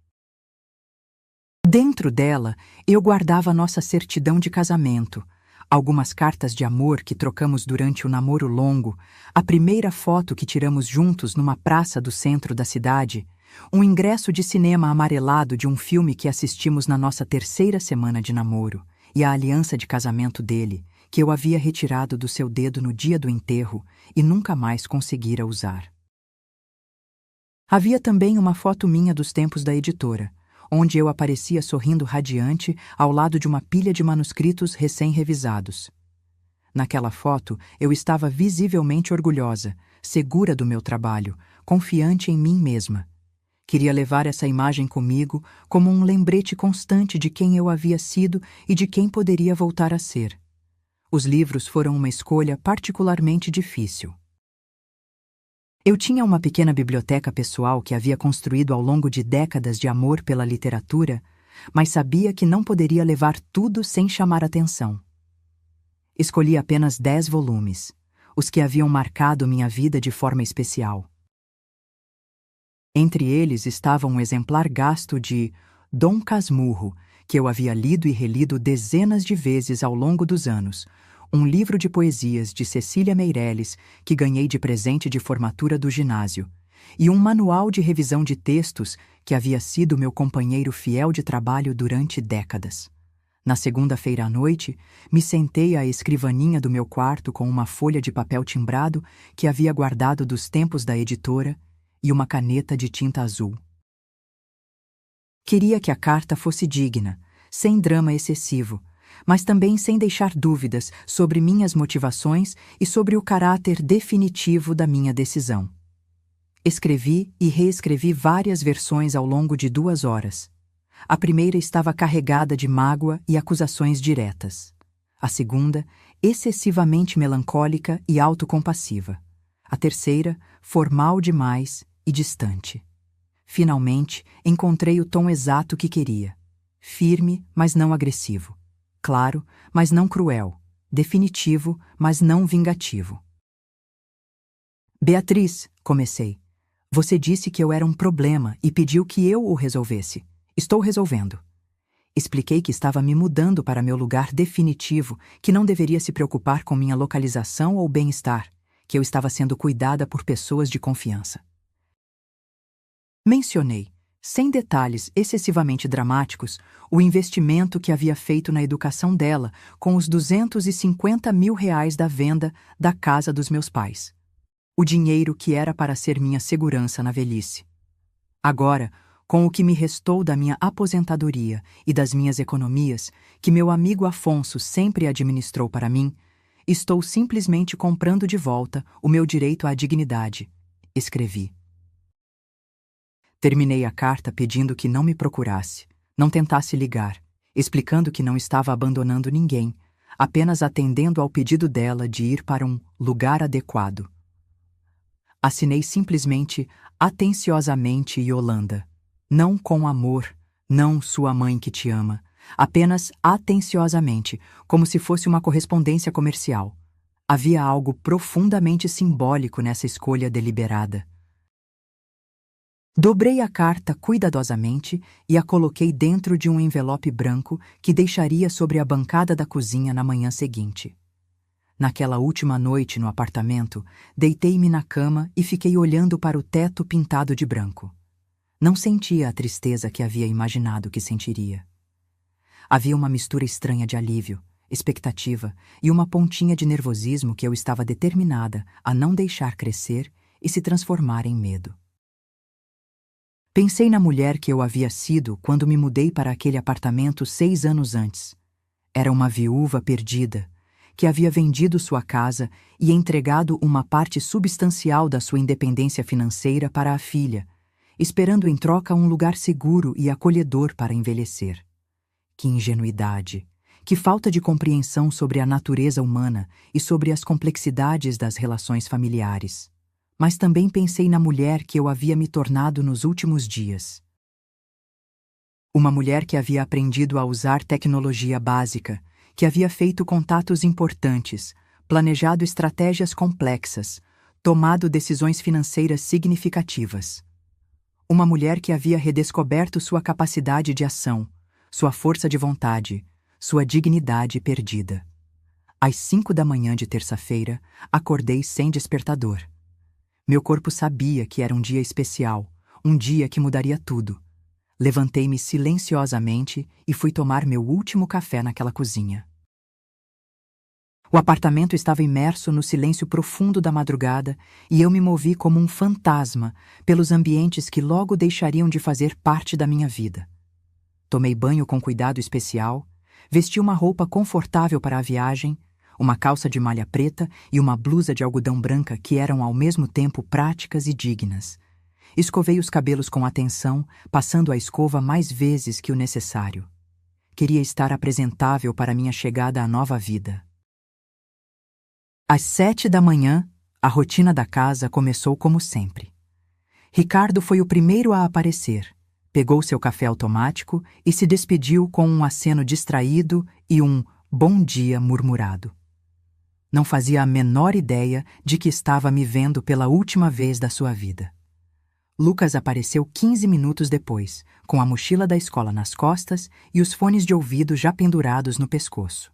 Dentro dela, eu guardava nossa certidão de casamento, algumas cartas de amor que trocamos durante o namoro longo, a primeira foto que tiramos juntos numa praça do centro da cidade, um ingresso de cinema amarelado de um filme que assistimos na nossa 3ª semana de namoro, e a aliança de casamento dele, que eu havia retirado do seu dedo no dia do enterro e nunca mais conseguira usar. Havia também uma foto minha dos tempos da editora, onde eu aparecia sorrindo radiante ao lado de uma pilha de manuscritos recém-revisados. Naquela foto, eu estava visivelmente orgulhosa, segura do meu trabalho, confiante em mim mesma. Queria levar essa imagem comigo como um lembrete constante de quem eu havia sido e de quem poderia voltar a ser. Os livros foram uma escolha particularmente difícil. Eu tinha uma pequena biblioteca pessoal que havia construído ao longo de décadas de amor pela literatura, mas sabia que não poderia levar tudo sem chamar atenção. Escolhi apenas 10 volumes, os que haviam marcado minha vida de forma especial. Entre eles estava um exemplar gasto de Dom Casmurro, que eu havia lido e relido dezenas de vezes ao longo dos anos, um livro de poesias de Cecília Meirelles que ganhei de presente de formatura do ginásio, e um manual de revisão de textos que havia sido meu companheiro fiel de trabalho durante décadas. Na segunda-feira à noite, me sentei à escrivaninha do meu quarto com uma folha de papel timbrado que havia guardado dos tempos da editora e uma caneta de tinta azul. Queria que a carta fosse digna, sem drama excessivo, mas também sem deixar dúvidas sobre minhas motivações e sobre o caráter definitivo da minha decisão. Escrevi e reescrevi várias versões ao longo de 2 horas. A primeira estava carregada de mágoa e acusações diretas. A segunda, excessivamente melancólica e autocompassiva. A terceira, formal demais e distante. Finalmente, encontrei o tom exato que queria. Firme, mas não agressivo. Claro, mas não cruel. Definitivo, mas não vingativo. Beatriz, comecei. Você disse que eu era um problema e pediu que eu o resolvesse. Estou resolvendo. Expliquei que estava me mudando para meu lugar definitivo, que não deveria se preocupar com minha localização ou bem-estar, que eu estava sendo cuidada por pessoas de confiança. Mencionei, sem detalhes excessivamente dramáticos, o investimento que havia feito na educação dela com os R$250 mil da venda da casa dos meus pais. O dinheiro que era para ser minha segurança na velhice. Agora, com o que me restou da minha aposentadoria e das minhas economias, que meu amigo Afonso sempre administrou para mim, estou simplesmente comprando de volta o meu direito à dignidade, escrevi. Terminei a carta pedindo que não me procurasse, não tentasse ligar, explicando que não estava abandonando ninguém, apenas atendendo ao pedido dela de ir para um lugar adequado. Assinei simplesmente, atenciosamente Yolanda. Não com amor, não sua mãe que te ama, apenas atenciosamente, como se fosse uma correspondência comercial. Havia algo profundamente simbólico nessa escolha deliberada. Dobrei a carta cuidadosamente e a coloquei dentro de um envelope branco que deixaria sobre a bancada da cozinha na manhã seguinte. Naquela última noite no apartamento, deitei-me na cama e fiquei olhando para o teto pintado de branco. Não sentia a tristeza que havia imaginado que sentiria. Havia uma mistura estranha de alívio, expectativa e uma pontinha de nervosismo que eu estava determinada a não deixar crescer e se transformar em medo. Pensei na mulher que eu havia sido quando me mudei para aquele apartamento 6 anos antes. Era uma viúva perdida, que havia vendido sua casa e entregado uma parte substancial da sua independência financeira para a filha, esperando em troca um lugar seguro e acolhedor para envelhecer. Que ingenuidade! Que falta de compreensão sobre a natureza humana e sobre as complexidades das relações familiares. Mas também pensei na mulher que eu havia me tornado nos últimos dias. Uma mulher que havia aprendido a usar tecnologia básica, que havia feito contatos importantes, planejado estratégias complexas, tomado decisões financeiras significativas. Uma mulher que havia redescoberto sua capacidade de ação, sua força de vontade, sua dignidade perdida. Às 5 da manhã de terça-feira, acordei sem despertador. Meu corpo sabia que era um dia especial, um dia que mudaria tudo. Levantei-me silenciosamente e fui tomar meu último café naquela cozinha. O apartamento estava imerso no silêncio profundo da madrugada e eu me movi como um fantasma pelos ambientes que logo deixariam de fazer parte da minha vida. Tomei banho com cuidado especial, vesti uma roupa confortável para a viagem, uma calça de malha preta e uma blusa de algodão branca que eram ao mesmo tempo práticas e dignas. Escovei os cabelos com atenção, passando a escova mais vezes que o necessário. Queria estar apresentável para minha chegada à nova vida. Às 7 da manhã, a rotina da casa começou como sempre. Ricardo foi o primeiro a aparecer, pegou seu café automático e se despediu com um aceno distraído e um bom dia murmurado. Não fazia a menor ideia de que estava me vendo pela última vez da sua vida. Lucas apareceu 15 minutos depois, com a mochila da escola nas costas e os fones de ouvido já pendurados no pescoço.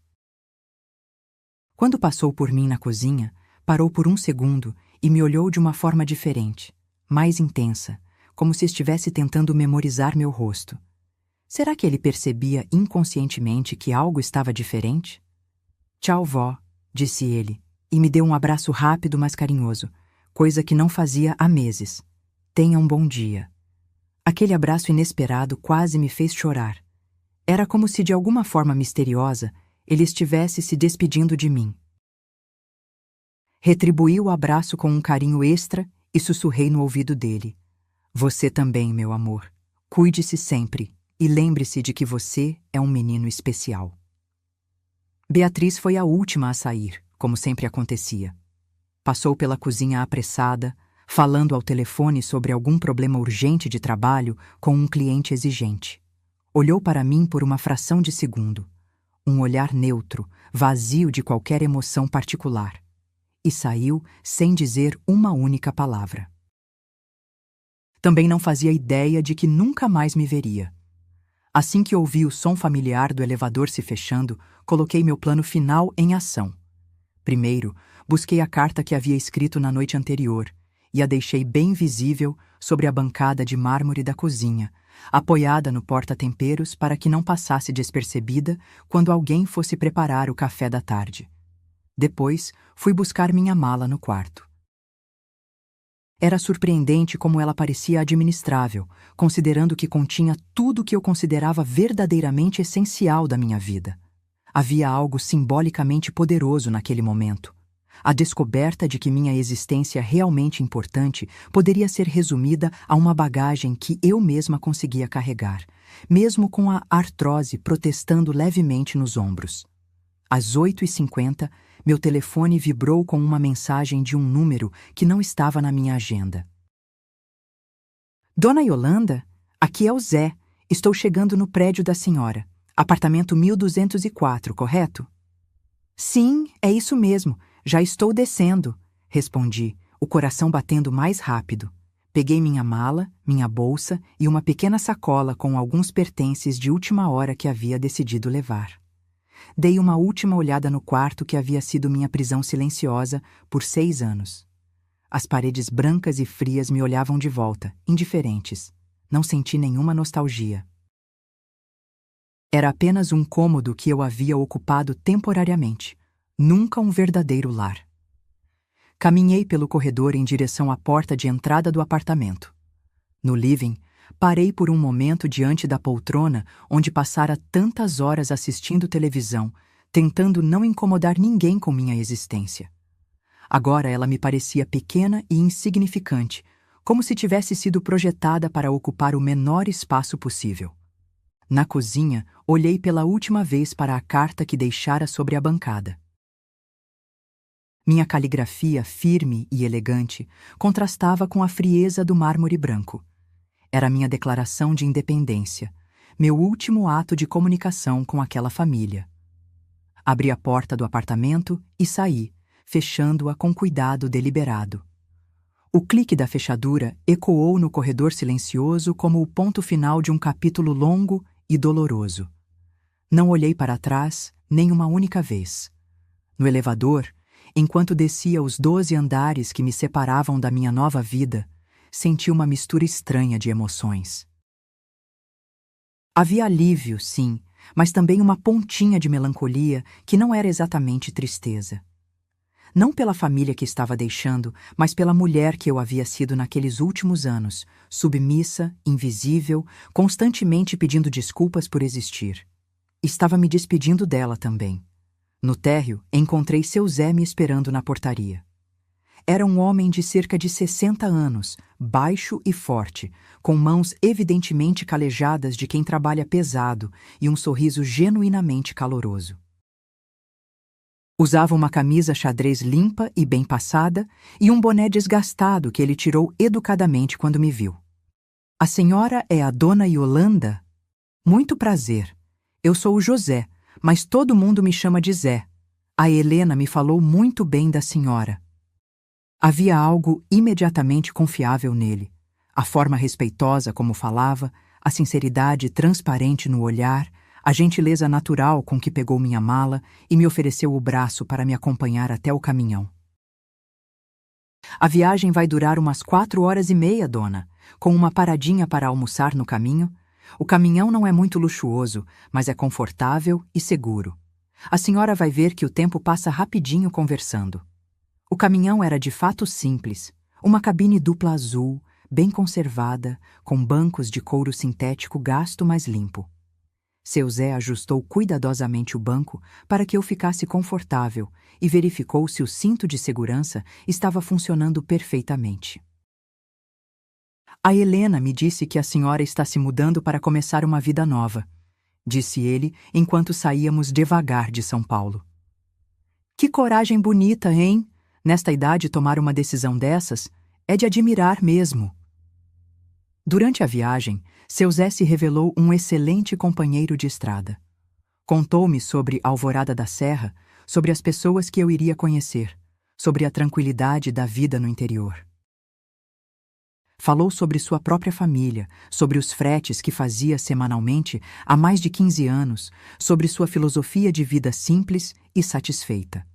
Quando passou por mim na cozinha, parou por um segundo e me olhou de uma forma diferente, mais intensa, como se estivesse tentando memorizar meu rosto. Será que ele percebia inconscientemente que algo estava diferente? "Tchau, vó", disse ele, e me deu um abraço rápido, mas carinhoso, coisa que não fazia há meses. "Tenha um bom dia." Aquele abraço inesperado quase me fez chorar. Era como se, de alguma forma misteriosa, ele estivesse se despedindo de mim. Retribuí o abraço com um carinho extra e sussurrei no ouvido dele: "Você também, meu amor. Cuide-se sempre e lembre-se de que você é um menino especial." Beatriz foi a última a sair, como sempre acontecia. Passou pela cozinha apressada, falando ao telefone sobre algum problema urgente de trabalho com um cliente exigente. Olhou para mim por uma fração de segundo, um olhar neutro, vazio de qualquer emoção particular, e saiu sem dizer uma única palavra. Também não fazia ideia de que nunca mais me veria. Assim que ouvi o som familiar do elevador se fechando, coloquei meu plano final em ação. Primeiro, busquei a carta que havia escrito na noite anterior e a deixei bem visível sobre a bancada de mármore da cozinha, apoiada no porta-temperos para que não passasse despercebida quando alguém fosse preparar o café da tarde. Depois, fui buscar minha mala no quarto. Era surpreendente como ela parecia administrável, considerando que continha tudo o que eu considerava verdadeiramente essencial da minha vida. Havia algo simbolicamente poderoso naquele momento. A descoberta de que minha existência realmente importante poderia ser resumida a uma bagagem que eu mesma conseguia carregar, mesmo com a artrose protestando levemente nos ombros. Às 8h50, meu telefone vibrou com uma mensagem de um número que não estava na minha agenda. "Dona Yolanda, aqui é o Zé. Estou chegando no prédio da senhora. Apartamento 1204, correto?" "Sim, é isso mesmo. Já estou descendo", respondi, o coração batendo mais rápido. Peguei minha mala, minha bolsa e uma pequena sacola com alguns pertences de última hora que havia decidido levar. Dei uma última olhada no quarto que havia sido minha prisão silenciosa por 6 anos. As paredes brancas e frias me olhavam de volta, indiferentes. Não senti nenhuma nostalgia. Era apenas um cômodo que eu havia ocupado temporariamente, nunca um verdadeiro lar. Caminhei pelo corredor em direção à porta de entrada do apartamento. No living, Parei por um momento diante da poltrona onde passara tantas horas assistindo televisão, tentando não incomodar ninguém com minha existência. Agora ela me parecia pequena e insignificante, como se tivesse sido projetada para ocupar o menor espaço possível. Na cozinha, olhei pela última vez para a carta que deixara sobre a bancada. Minha caligrafia firme e elegante contrastava com a frieza do mármore branco. Era minha declaração de independência, meu último ato de comunicação com aquela família. Abri a porta do apartamento e saí, fechando-a com cuidado deliberado. O clique da fechadura ecoou no corredor silencioso como o ponto final de um capítulo longo e doloroso. Não olhei para trás nem uma única vez. No elevador, enquanto descia os 12 andares que me separavam da minha nova vida, senti uma mistura estranha de emoções. Havia alívio, sim, mas também uma pontinha de melancolia que não era exatamente tristeza. Não pela família que estava deixando, mas pela mulher que eu havia sido naqueles últimos anos, submissa, invisível, constantemente pedindo desculpas por existir. Estava me despedindo dela também. No térreo, encontrei seu Zé me esperando na portaria. Era um homem de cerca de 60 anos, baixo e forte, com mãos evidentemente calejadas de quem trabalha pesado e um sorriso genuinamente caloroso. Usava uma camisa xadrez limpa e bem passada e um boné desgastado que ele tirou educadamente quando me viu. A senhora é a dona Yolanda? Muito prazer. Eu sou o José, mas todo mundo me chama de Zé. A Helena me falou muito bem da senhora. Havia algo imediatamente confiável nele. A forma respeitosa como falava, a sinceridade transparente no olhar, a gentileza natural com que pegou minha mala e me ofereceu o braço para me acompanhar até o caminhão. A viagem vai durar umas 4 horas e meia, dona, com uma paradinha para almoçar no caminho. O caminhão não é muito luxuoso, mas é confortável e seguro. A senhora vai ver que o tempo passa rapidinho conversando. O caminhão era de fato simples, uma cabine dupla azul, bem conservada, com bancos de couro sintético gasto mas limpo. Seu Zé ajustou cuidadosamente o banco para que eu ficasse confortável e verificou se o cinto de segurança estava funcionando perfeitamente. A Helena me disse que a senhora está se mudando para começar uma vida nova, disse ele enquanto saíamos devagar de São Paulo. Que coragem bonita, hein? Nesta idade tomar uma decisão dessas é de admirar mesmo. Durante a viagem, seu Zé se revelou um excelente companheiro de estrada. Contou-me sobre Alvorada da Serra, sobre as pessoas que eu iria conhecer, sobre a tranquilidade da vida no interior. Falou sobre sua própria família, sobre os fretes que fazia semanalmente há mais de 15 anos, sobre sua filosofia de vida simples e satisfeita.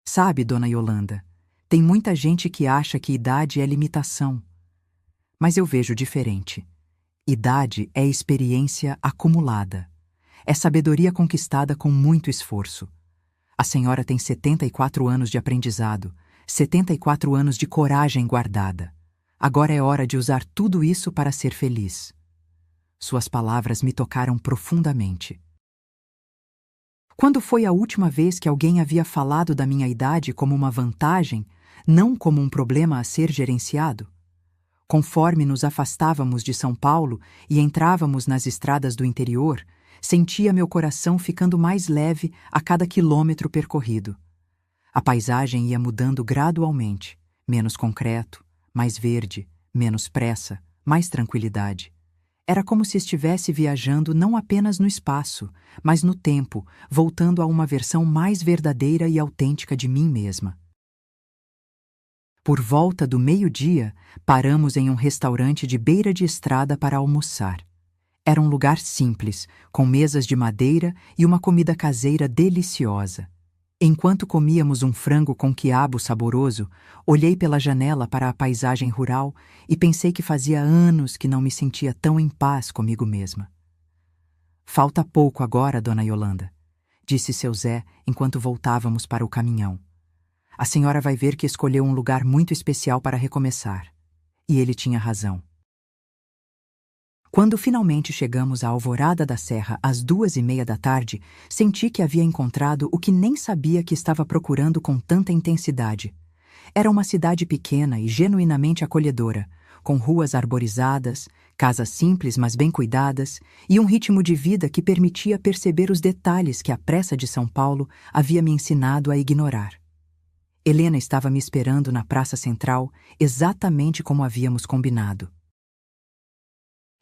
Sabe, dona Yolanda, tem muita gente que acha que idade é limitação. Mas eu vejo diferente. Idade é experiência acumulada. É sabedoria conquistada com muito esforço. A senhora tem 74 anos de aprendizado, 74 anos de coragem guardada. Agora é hora de usar tudo isso para ser feliz. Suas palavras me tocaram profundamente. Quando foi a última vez que alguém havia falado da minha idade como uma vantagem, não como um problema a ser gerenciado? Conforme nos afastávamos de São Paulo e entrávamos nas estradas do interior, sentia meu coração ficando mais leve a cada quilômetro percorrido. A paisagem ia mudando gradualmente, menos concreto, mais verde, menos pressa, mais tranquilidade. Era como se estivesse viajando não apenas no espaço, mas no tempo, voltando a uma versão mais verdadeira e autêntica de mim mesma. Por volta do meio-dia, paramos em um restaurante de beira de estrada para almoçar. Era um lugar simples, com mesas de madeira e uma comida caseira deliciosa. Enquanto comíamos um frango com quiabo saboroso, olhei pela janela para a paisagem rural e pensei que fazia anos que não me sentia tão em paz comigo mesma. Falta pouco agora, dona Yolanda, disse seu Zé enquanto voltávamos para o caminhão. A senhora vai ver que escolheu um lugar muito especial para recomeçar. E ele tinha razão. Quando finalmente chegamos à Alvorada da Serra às 2:30 da tarde, senti que havia encontrado o que nem sabia que estava procurando com tanta intensidade. Era uma cidade pequena e genuinamente acolhedora, com ruas arborizadas, casas simples mas bem cuidadas e um ritmo de vida que permitia perceber os detalhes que a pressa de São Paulo havia me ensinado a ignorar. Helena estava me esperando na Praça Central, exatamente como havíamos combinado.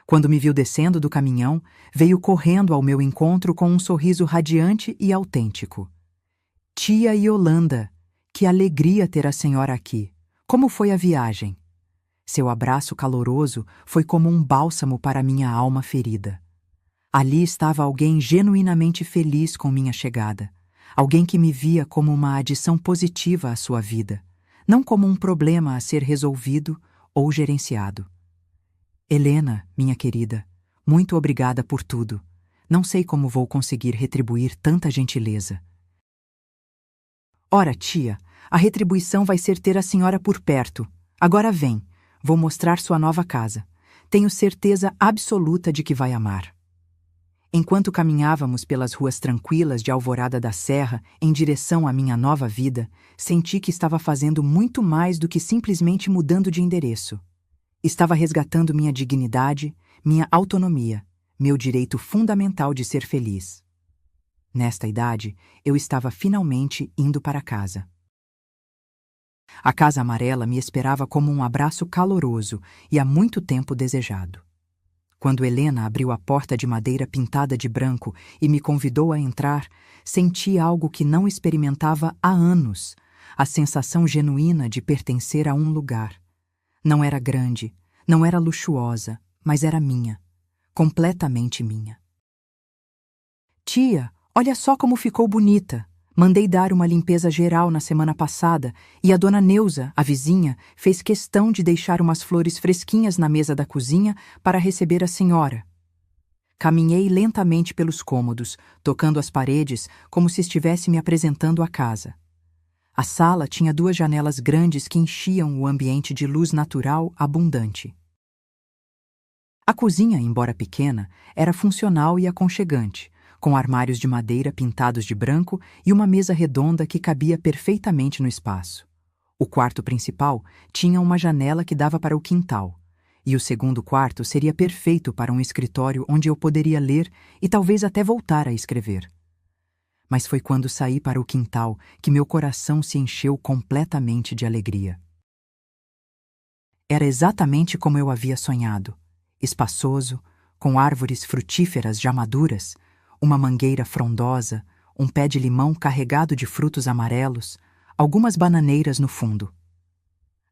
Quando me viu descendo do caminhão, veio correndo ao meu encontro com um sorriso radiante e autêntico. Tia Yolanda, que alegria ter a senhora aqui. Como foi a viagem? Seu abraço caloroso foi como um bálsamo para minha alma ferida. Ali estava alguém genuinamente feliz com minha chegada. Alguém que me via como uma adição positiva à sua vida, não como um problema a ser resolvido ou gerenciado. Helena, minha querida, muito obrigada por tudo. Não sei como vou conseguir retribuir tanta gentileza. Ora, tia, a retribuição vai ser ter a senhora por perto. Agora vem, vou mostrar sua nova casa. Tenho certeza absoluta de que vai amar. Enquanto caminhávamos pelas ruas tranquilas de Alvorada da Serra em direção à minha nova vida, senti que estava fazendo muito mais do que simplesmente mudando de endereço. Estava resgatando minha dignidade, minha autonomia, meu direito fundamental de ser feliz. Nesta idade, eu estava finalmente indo para casa. A casa amarela me esperava como um abraço caloroso e há muito tempo desejado. Quando Helena abriu a porta de madeira pintada de branco e me convidou a entrar, senti algo que não experimentava há anos, a sensação genuína de pertencer a um lugar. Não era grande, não era luxuosa, mas era minha, completamente minha. Tia, olha só como ficou bonita. Mandei dar uma limpeza geral na semana passada e a dona Neuza, a vizinha, fez questão de deixar umas flores fresquinhas na mesa da cozinha para receber a senhora. Caminhei lentamente pelos cômodos, tocando as paredes como se estivesse me apresentando à casa. A sala tinha 2 janelas grandes que enchiam o ambiente de luz natural abundante. A cozinha, embora pequena, era funcional e aconchegante, com armários de madeira pintados de branco e uma mesa redonda que cabia perfeitamente no espaço. O quarto principal tinha uma janela que dava para o quintal, e o segundo quarto seria perfeito para um escritório onde eu poderia ler e talvez até voltar a escrever. Mas foi quando saí para o quintal que meu coração se encheu completamente de alegria. Era exatamente como eu havia sonhado, espaçoso, com árvores frutíferas já maduras, uma mangueira frondosa, um pé de limão carregado de frutos amarelos, algumas bananeiras no fundo.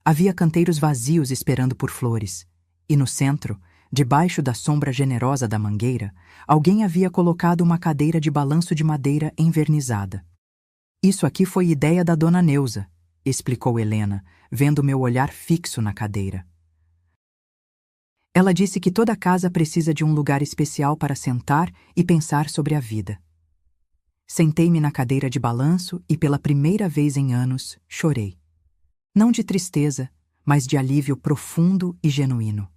Havia canteiros vazios esperando por flores, e no centro, debaixo da sombra generosa da mangueira, alguém havia colocado uma cadeira de balanço de madeira envernizada. Isso aqui foi ideia da dona Neuza, explicou Helena, vendo meu olhar fixo na cadeira. Ela disse que toda casa precisa de um lugar especial para sentar e pensar sobre a vida. Sentei-me na cadeira de balanço e, pela primeira vez em anos, chorei. Não de tristeza, mas de alívio profundo e genuíno.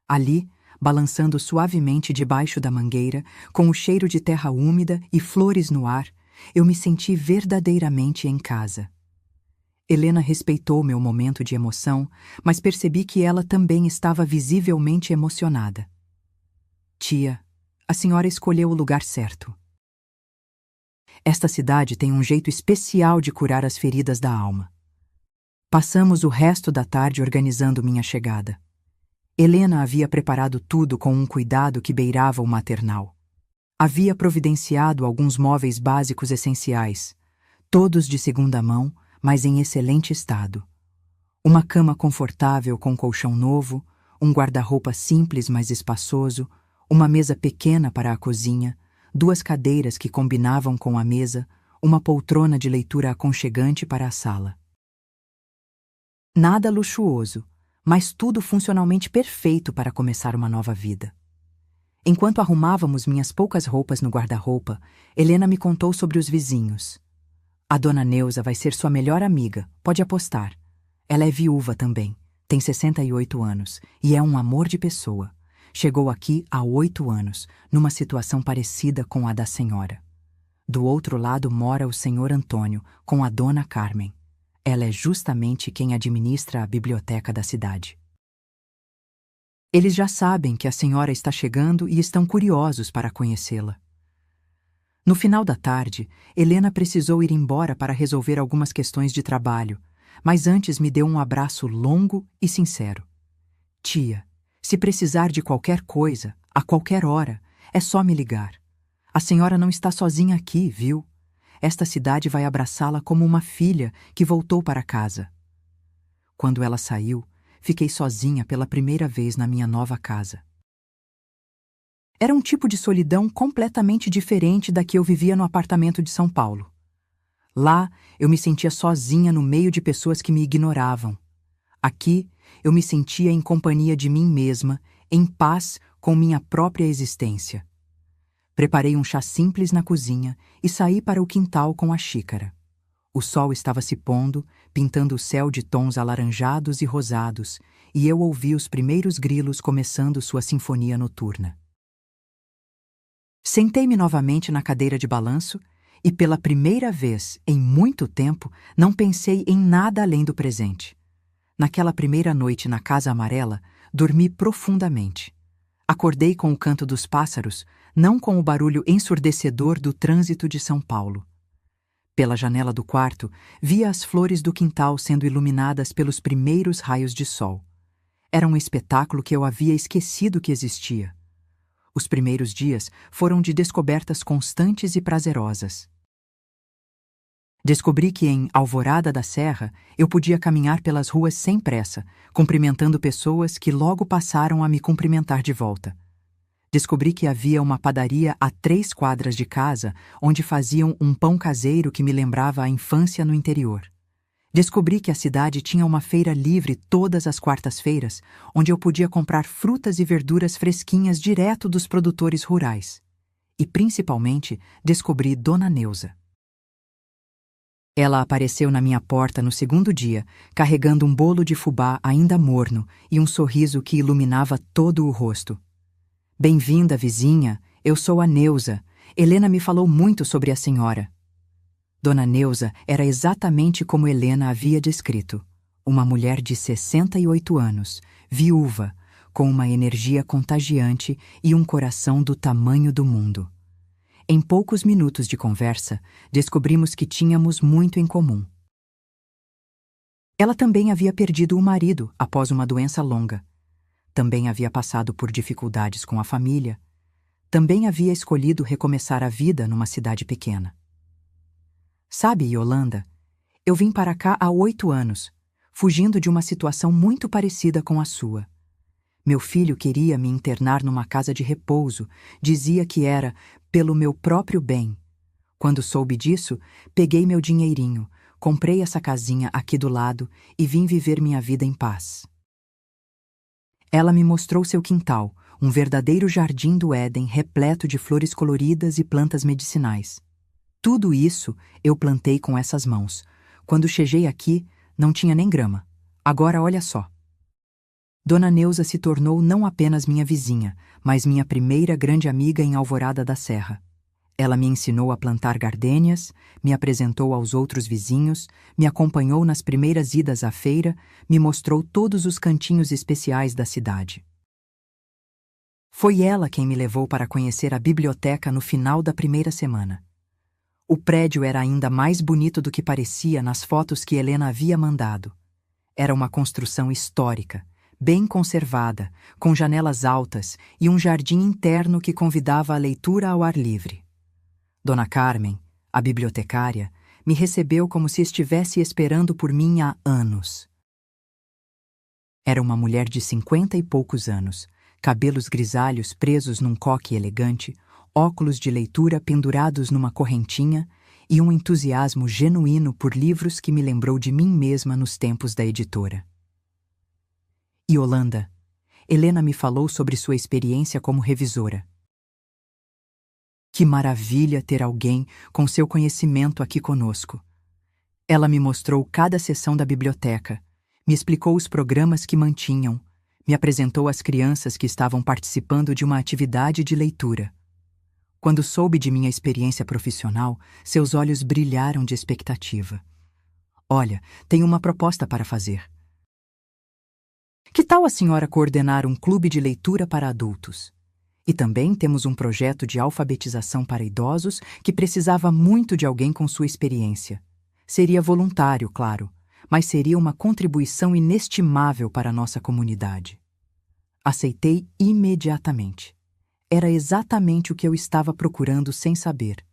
Ali, balançando suavemente debaixo da mangueira, com o cheiro de terra úmida e flores no ar, eu me senti verdadeiramente em casa. Helena respeitou meu momento de emoção, mas percebi que ela também estava visivelmente emocionada. Tia, a senhora escolheu o lugar certo. Esta cidade tem um jeito especial de curar as feridas da alma. Passamos o resto da tarde organizando minha chegada. Helena havia preparado tudo com um cuidado que beirava o maternal. Havia providenciado alguns móveis básicos essenciais, todos de segunda mão, mas em excelente estado. Uma cama confortável com colchão novo, um guarda-roupa simples mas espaçoso, uma mesa pequena para a cozinha, 2 cadeiras que combinavam com a mesa, uma poltrona de leitura aconchegante para a sala. Nada luxuoso, mas tudo funcionalmente perfeito para começar uma nova vida. Enquanto arrumávamos minhas poucas roupas no guarda-roupa, Helena me contou sobre os vizinhos. A dona Neuza vai ser sua melhor amiga, pode apostar. Ela é viúva também, tem 68 anos e é um amor de pessoa. Chegou aqui há 8 anos, numa situação parecida com a da senhora. Do outro lado mora o senhor Antônio, com a dona Carmen. Ela é justamente quem administra a biblioteca da cidade. Eles já sabem que a senhora está chegando e estão curiosos para conhecê-la. No final da tarde, Helena precisou ir embora para resolver algumas questões de trabalho, mas antes me deu um abraço longo e sincero. Tia, se precisar de qualquer coisa, a qualquer hora, é só me ligar. A senhora não está sozinha aqui, viu? Esta cidade vai abraçá-la como uma filha que voltou para casa. Quando ela saiu, fiquei sozinha pela primeira vez na minha nova casa. Era um tipo de solidão completamente diferente da que eu vivia no apartamento de São Paulo. Lá, eu me sentia sozinha no meio de pessoas que me ignoravam. Aqui, eu me sentia em companhia de mim mesma, em paz com minha própria existência. Preparei um chá simples na cozinha e saí para o quintal com a xícara. O sol estava se pondo, pintando o céu de tons alaranjados e rosados, e eu ouvi os primeiros grilos começando sua sinfonia noturna. Sentei-me novamente na cadeira de balanço e, pela primeira vez em muito tempo, não pensei em nada além do presente. Naquela primeira noite na Casa Amarela, dormi profundamente. Acordei com o canto dos pássaros, não com o barulho ensurdecedor do trânsito de São Paulo. Pela janela do quarto, via as flores do quintal sendo iluminadas pelos primeiros raios de sol. Era um espetáculo que eu havia esquecido que existia. Os primeiros dias foram de descobertas constantes e prazerosas. Descobri que em Alvorada da Serra eu podia caminhar pelas ruas sem pressa, cumprimentando pessoas que logo passaram a me cumprimentar de volta. Descobri que havia uma padaria a 3 quadras de casa, onde faziam um pão caseiro que me lembrava a infância no interior. Descobri que a cidade tinha uma feira livre todas as quartas-feiras, onde eu podia comprar frutas e verduras fresquinhas direto dos produtores rurais. E, principalmente, descobri Dona Neuza. Ela apareceu na minha porta no segundo dia, carregando um bolo de fubá ainda morno e um sorriso que iluminava todo o rosto. Bem-vinda, vizinha. Eu sou a Neuza. Helena me falou muito sobre a senhora. Dona Neuza era exatamente como Helena havia descrito. Uma mulher de 68 anos, viúva, com uma energia contagiante e um coração do tamanho do mundo. Em poucos minutos de conversa, descobrimos que tínhamos muito em comum. Ela também havia perdido o marido após uma doença longa. Também havia passado por dificuldades com a família. Também havia escolhido recomeçar a vida numa cidade pequena. Sabe, Yolanda, eu vim para cá há 8 anos, fugindo de uma situação muito parecida com a sua. Meu filho queria me internar numa casa de repouso, dizia que era pelo meu próprio bem. Quando soube disso, peguei meu dinheirinho, comprei essa casinha aqui do lado e vim viver minha vida em paz. Ela me mostrou seu quintal, um verdadeiro jardim do Éden repleto de flores coloridas e plantas medicinais. Tudo isso eu plantei com essas mãos. Quando cheguei aqui, não tinha nem grama. Agora olha só. Dona Neuza se tornou não apenas minha vizinha, mas minha primeira grande amiga em Alvorada da Serra. Ela me ensinou a plantar gardênias, me apresentou aos outros vizinhos, me acompanhou nas primeiras idas à feira, me mostrou todos os cantinhos especiais da cidade. Foi ela quem me levou para conhecer a biblioteca no final da primeira semana. O prédio era ainda mais bonito do que parecia nas fotos que Helena havia mandado. Era uma construção histórica, bem conservada, com janelas altas e um jardim interno que convidava a leitura ao ar livre. Dona Carmen, a bibliotecária, me recebeu como se estivesse esperando por mim há anos. Era uma mulher de 50 e poucos anos, cabelos grisalhos presos num coque elegante, óculos de leitura pendurados numa correntinha e um entusiasmo genuíno por livros que me lembrou de mim mesma nos tempos da editora. Yolanda, Helena me falou sobre sua experiência como revisora. Que maravilha ter alguém com seu conhecimento aqui conosco. Ela me mostrou cada seção da biblioteca, me explicou os programas que mantinham, Me apresentou às crianças que estavam participando de uma atividade de leitura. Quando soube de minha experiência profissional, seus olhos brilharam de expectativa. Olha, tenho uma proposta para fazer. Que tal a senhora coordenar um clube de leitura para adultos? E também temos um projeto de alfabetização para idosos que precisava muito de alguém com sua experiência. Seria voluntário, claro, mas seria uma contribuição inestimável para a nossa comunidade. Aceitei imediatamente. Era exatamente o que eu estava procurando sem saber.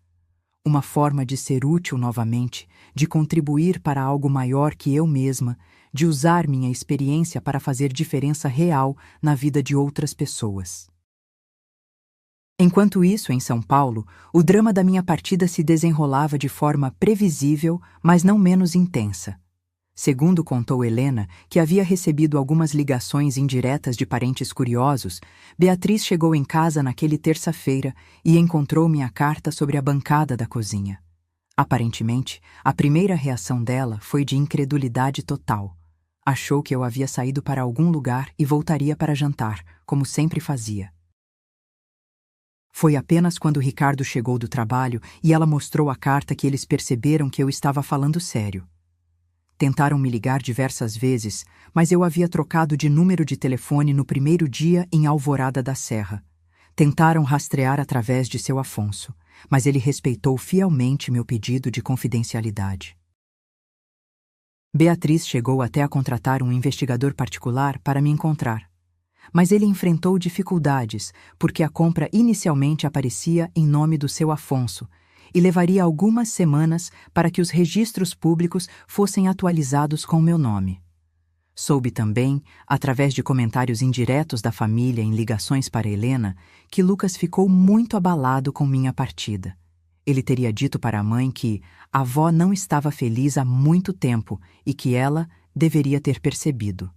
Uma forma de ser útil novamente, de contribuir para algo maior que eu mesma, de usar minha experiência para fazer diferença real na vida de outras pessoas. Enquanto isso, em São Paulo, o drama da minha partida se desenrolava de forma previsível, mas não menos intensa. Segundo contou Helena, que havia recebido algumas ligações indiretas de parentes curiosos, Beatriz chegou em casa naquele terça-feira e encontrou minha carta sobre a bancada da cozinha. Aparentemente, a primeira reação dela foi de incredulidade total. Achou que eu havia saído para algum lugar e voltaria para jantar, como sempre fazia. Foi apenas quando Ricardo chegou do trabalho e ela mostrou a carta que eles perceberam que eu estava falando sério. Tentaram me ligar diversas vezes, mas eu havia trocado de número de telefone no primeiro dia em Alvorada da Serra. Tentaram rastrear através de seu Afonso, mas ele respeitou fielmente meu pedido de confidencialidade. Beatriz chegou até a contratar um investigador particular para me encontrar. Mas ele enfrentou dificuldades, porque a compra inicialmente aparecia em nome do seu Afonso, e levaria algumas semanas para que os registros públicos fossem atualizados com meu nome. Soube também, através de comentários indiretos da família em ligações para Helena, que Lucas ficou muito abalado com minha partida. Ele teria dito para a mãe que a avó não estava feliz há muito tempo e que ela deveria ter percebido.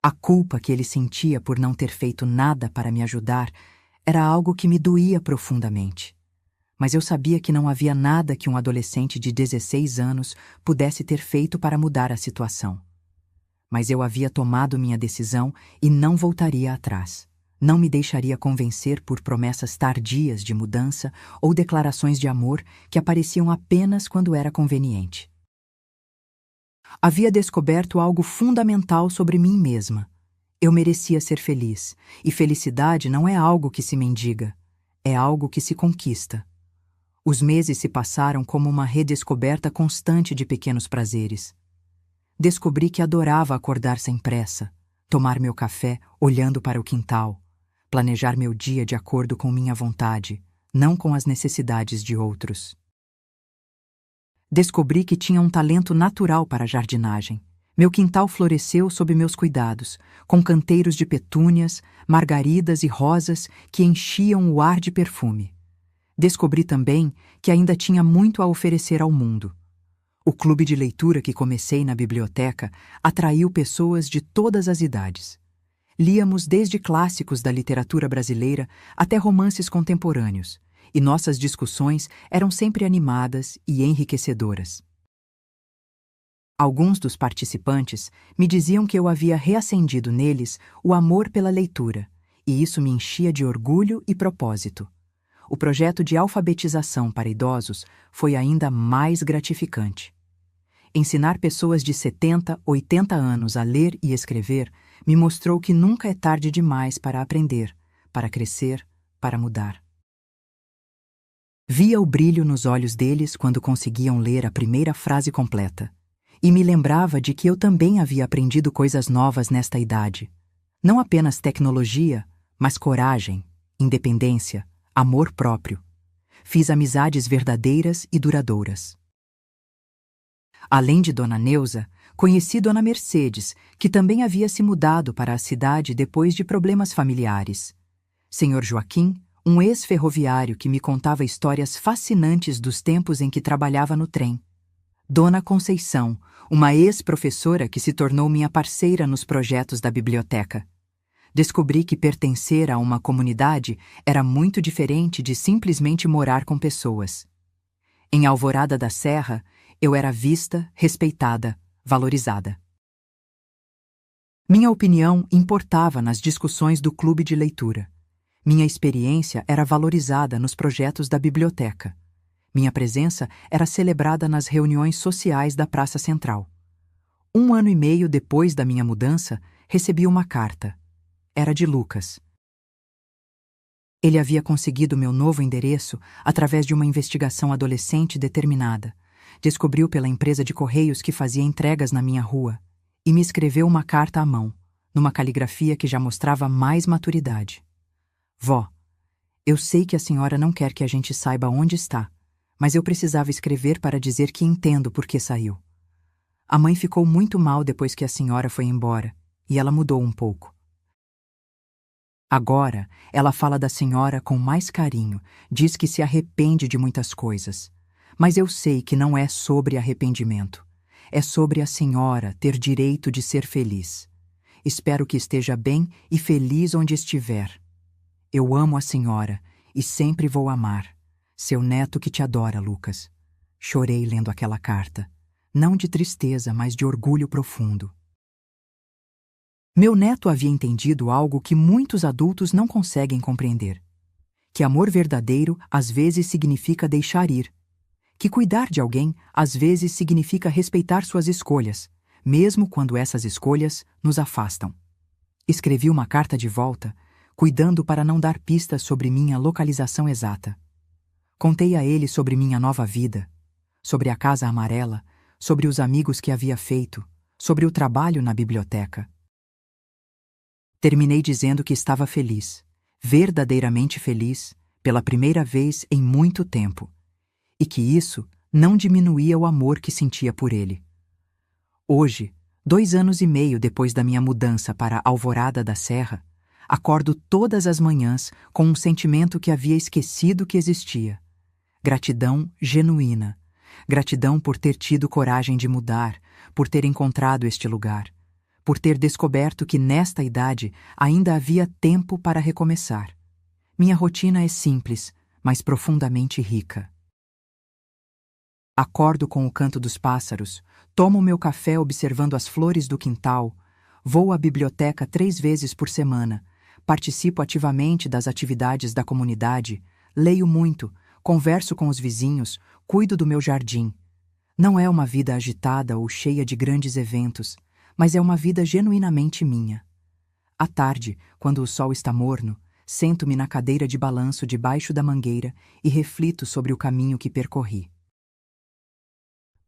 A culpa que ele sentia por não ter feito nada para me ajudar era algo que me doía profundamente. Mas eu sabia que não havia nada que um adolescente de 16 anos pudesse ter feito para mudar a situação. Mas eu havia tomado minha decisão e não voltaria atrás. Não me deixaria convencer por promessas tardias de mudança ou declarações de amor que apareciam apenas quando era conveniente. Havia descoberto algo fundamental sobre mim mesma. Eu merecia ser feliz, e felicidade não é algo que se mendiga, é algo que se conquista. Os meses se passaram como uma redescoberta constante de pequenos prazeres. Descobri que adorava acordar sem pressa, tomar meu café olhando para o quintal, planejar meu dia de acordo com minha vontade, não com as necessidades de outros. Descobri que tinha um talento natural para a jardinagem. Meu quintal floresceu sob meus cuidados, com canteiros de petúnias, margaridas e rosas que enchiam o ar de perfume. Descobri também que ainda tinha muito a oferecer ao mundo. O clube de leitura que comecei na biblioteca atraiu pessoas de todas as idades. Líamos desde clássicos da literatura brasileira até romances contemporâneos, e nossas discussões eram sempre animadas e enriquecedoras. Alguns dos participantes me diziam que eu havia reacendido neles o amor pela leitura, e isso me enchia de orgulho e propósito. O projeto de alfabetização para idosos foi ainda mais gratificante. Ensinar pessoas de 70, 80 anos a ler e escrever me mostrou que nunca é tarde demais para aprender, para crescer, para mudar. Via o brilho nos olhos deles quando conseguiam ler a primeira frase completa, e me lembrava de que eu também havia aprendido coisas novas nesta idade. Não apenas tecnologia, mas coragem, independência, amor próprio. Fiz amizades verdadeiras e duradouras. Além de Dona Neuza, conheci Dona Mercedes, que também havia se mudado para a cidade depois de problemas familiares. Senhor Joaquim, um ex-ferroviário que me contava histórias fascinantes dos tempos em que trabalhava no trem. Dona Conceição, uma ex-professora que se tornou minha parceira nos projetos da biblioteca. Descobri que pertencer a uma comunidade era muito diferente de simplesmente morar com pessoas. Em Alvorada da Serra, eu era vista, respeitada, valorizada. Minha opinião importava nas discussões do clube de leitura. Minha experiência era valorizada nos projetos da biblioteca. Minha presença era celebrada nas reuniões sociais da Praça Central. 1 ano e meio depois da minha mudança, recebi uma carta. Era de Lucas. Ele havia conseguido meu novo endereço através de uma investigação adolescente determinada. Descobriu pela empresa de correios que fazia entregas na minha rua e me escreveu uma carta à mão, numa caligrafia que já mostrava mais maturidade. Vó, eu sei que a senhora não quer que a gente saiba onde está, mas eu precisava escrever para dizer que entendo por que saiu. A mãe ficou muito mal depois que a senhora foi embora, e ela mudou um pouco. Agora, ela fala da senhora com mais carinho, diz que se arrepende de muitas coisas. Mas eu sei que não é sobre arrependimento. É sobre a senhora ter direito de ser feliz. Espero que esteja bem e feliz onde estiver. Eu amo a senhora e sempre vou amar. Seu neto que te adora, Lucas. Chorei lendo aquela carta. Não de tristeza, mas de orgulho profundo. Meu neto havia entendido algo que muitos adultos não conseguem compreender. Que amor verdadeiro às vezes significa deixar ir. Que cuidar de alguém às vezes significa respeitar suas escolhas, mesmo quando essas escolhas nos afastam. Escrevi uma carta de volta, cuidando para não dar pistas sobre minha localização exata. Contei a ele sobre minha nova vida, sobre a casa amarela, sobre os amigos que havia feito, sobre o trabalho na biblioteca. Terminei dizendo que estava feliz, verdadeiramente feliz, pela primeira vez em muito tempo, e que isso não diminuía o amor que sentia por ele. Hoje, 2 anos e meio depois da minha mudança para Alvorada da Serra, acordo todas as manhãs com um sentimento que havia esquecido que existia. Gratidão genuína. Gratidão por ter tido coragem de mudar, por ter encontrado este lugar, por ter descoberto que nesta idade ainda havia tempo para recomeçar. Minha rotina é simples, mas profundamente rica. Acordo com o canto dos pássaros, tomo meu café observando as flores do quintal, vou à biblioteca 3 vezes por semana, participo ativamente das atividades da comunidade, leio muito, converso com os vizinhos, cuido do meu jardim. Não é uma vida agitada ou cheia de grandes eventos, mas é uma vida genuinamente minha. À tarde, quando o sol está morno, sento-me na cadeira de balanço debaixo da mangueira e reflito sobre o caminho que percorri.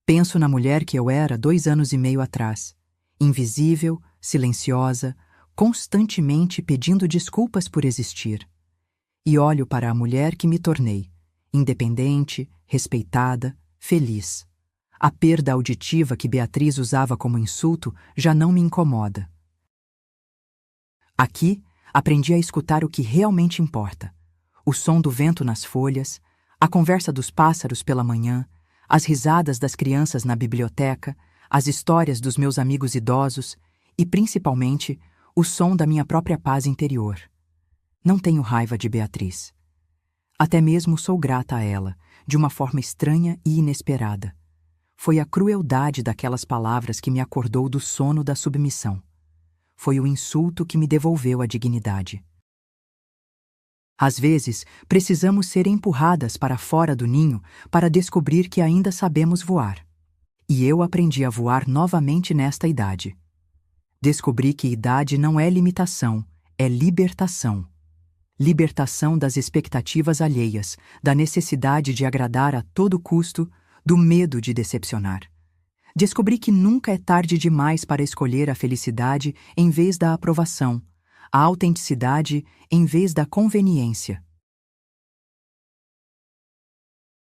Penso na mulher que eu era 2 anos e meio atrás, invisível, silenciosa, constantemente pedindo desculpas por existir. E olho para a mulher que me tornei, independente, respeitada, feliz. A perda auditiva que Beatriz usava como insulto já não me incomoda. Aqui, aprendi a escutar o que realmente importa. O som do vento nas folhas, a conversa dos pássaros pela manhã, as risadas das crianças na biblioteca, as histórias dos meus amigos idosos e, principalmente, o som da minha própria paz interior. Não tenho raiva de Beatriz. Até mesmo sou grata a ela, de uma forma estranha e inesperada. Foi a crueldade daquelas palavras que me acordou do sono da submissão. Foi o insulto que me devolveu a dignidade. Às vezes, precisamos ser empurradas para fora do ninho para descobrir que ainda sabemos voar. E eu aprendi a voar novamente nesta idade. Descobri que idade não é limitação, é libertação. Libertação das expectativas alheias, da necessidade de agradar a todo custo, do medo de decepcionar. Descobri que nunca é tarde demais para escolher a felicidade em vez da aprovação, a autenticidade em vez da conveniência.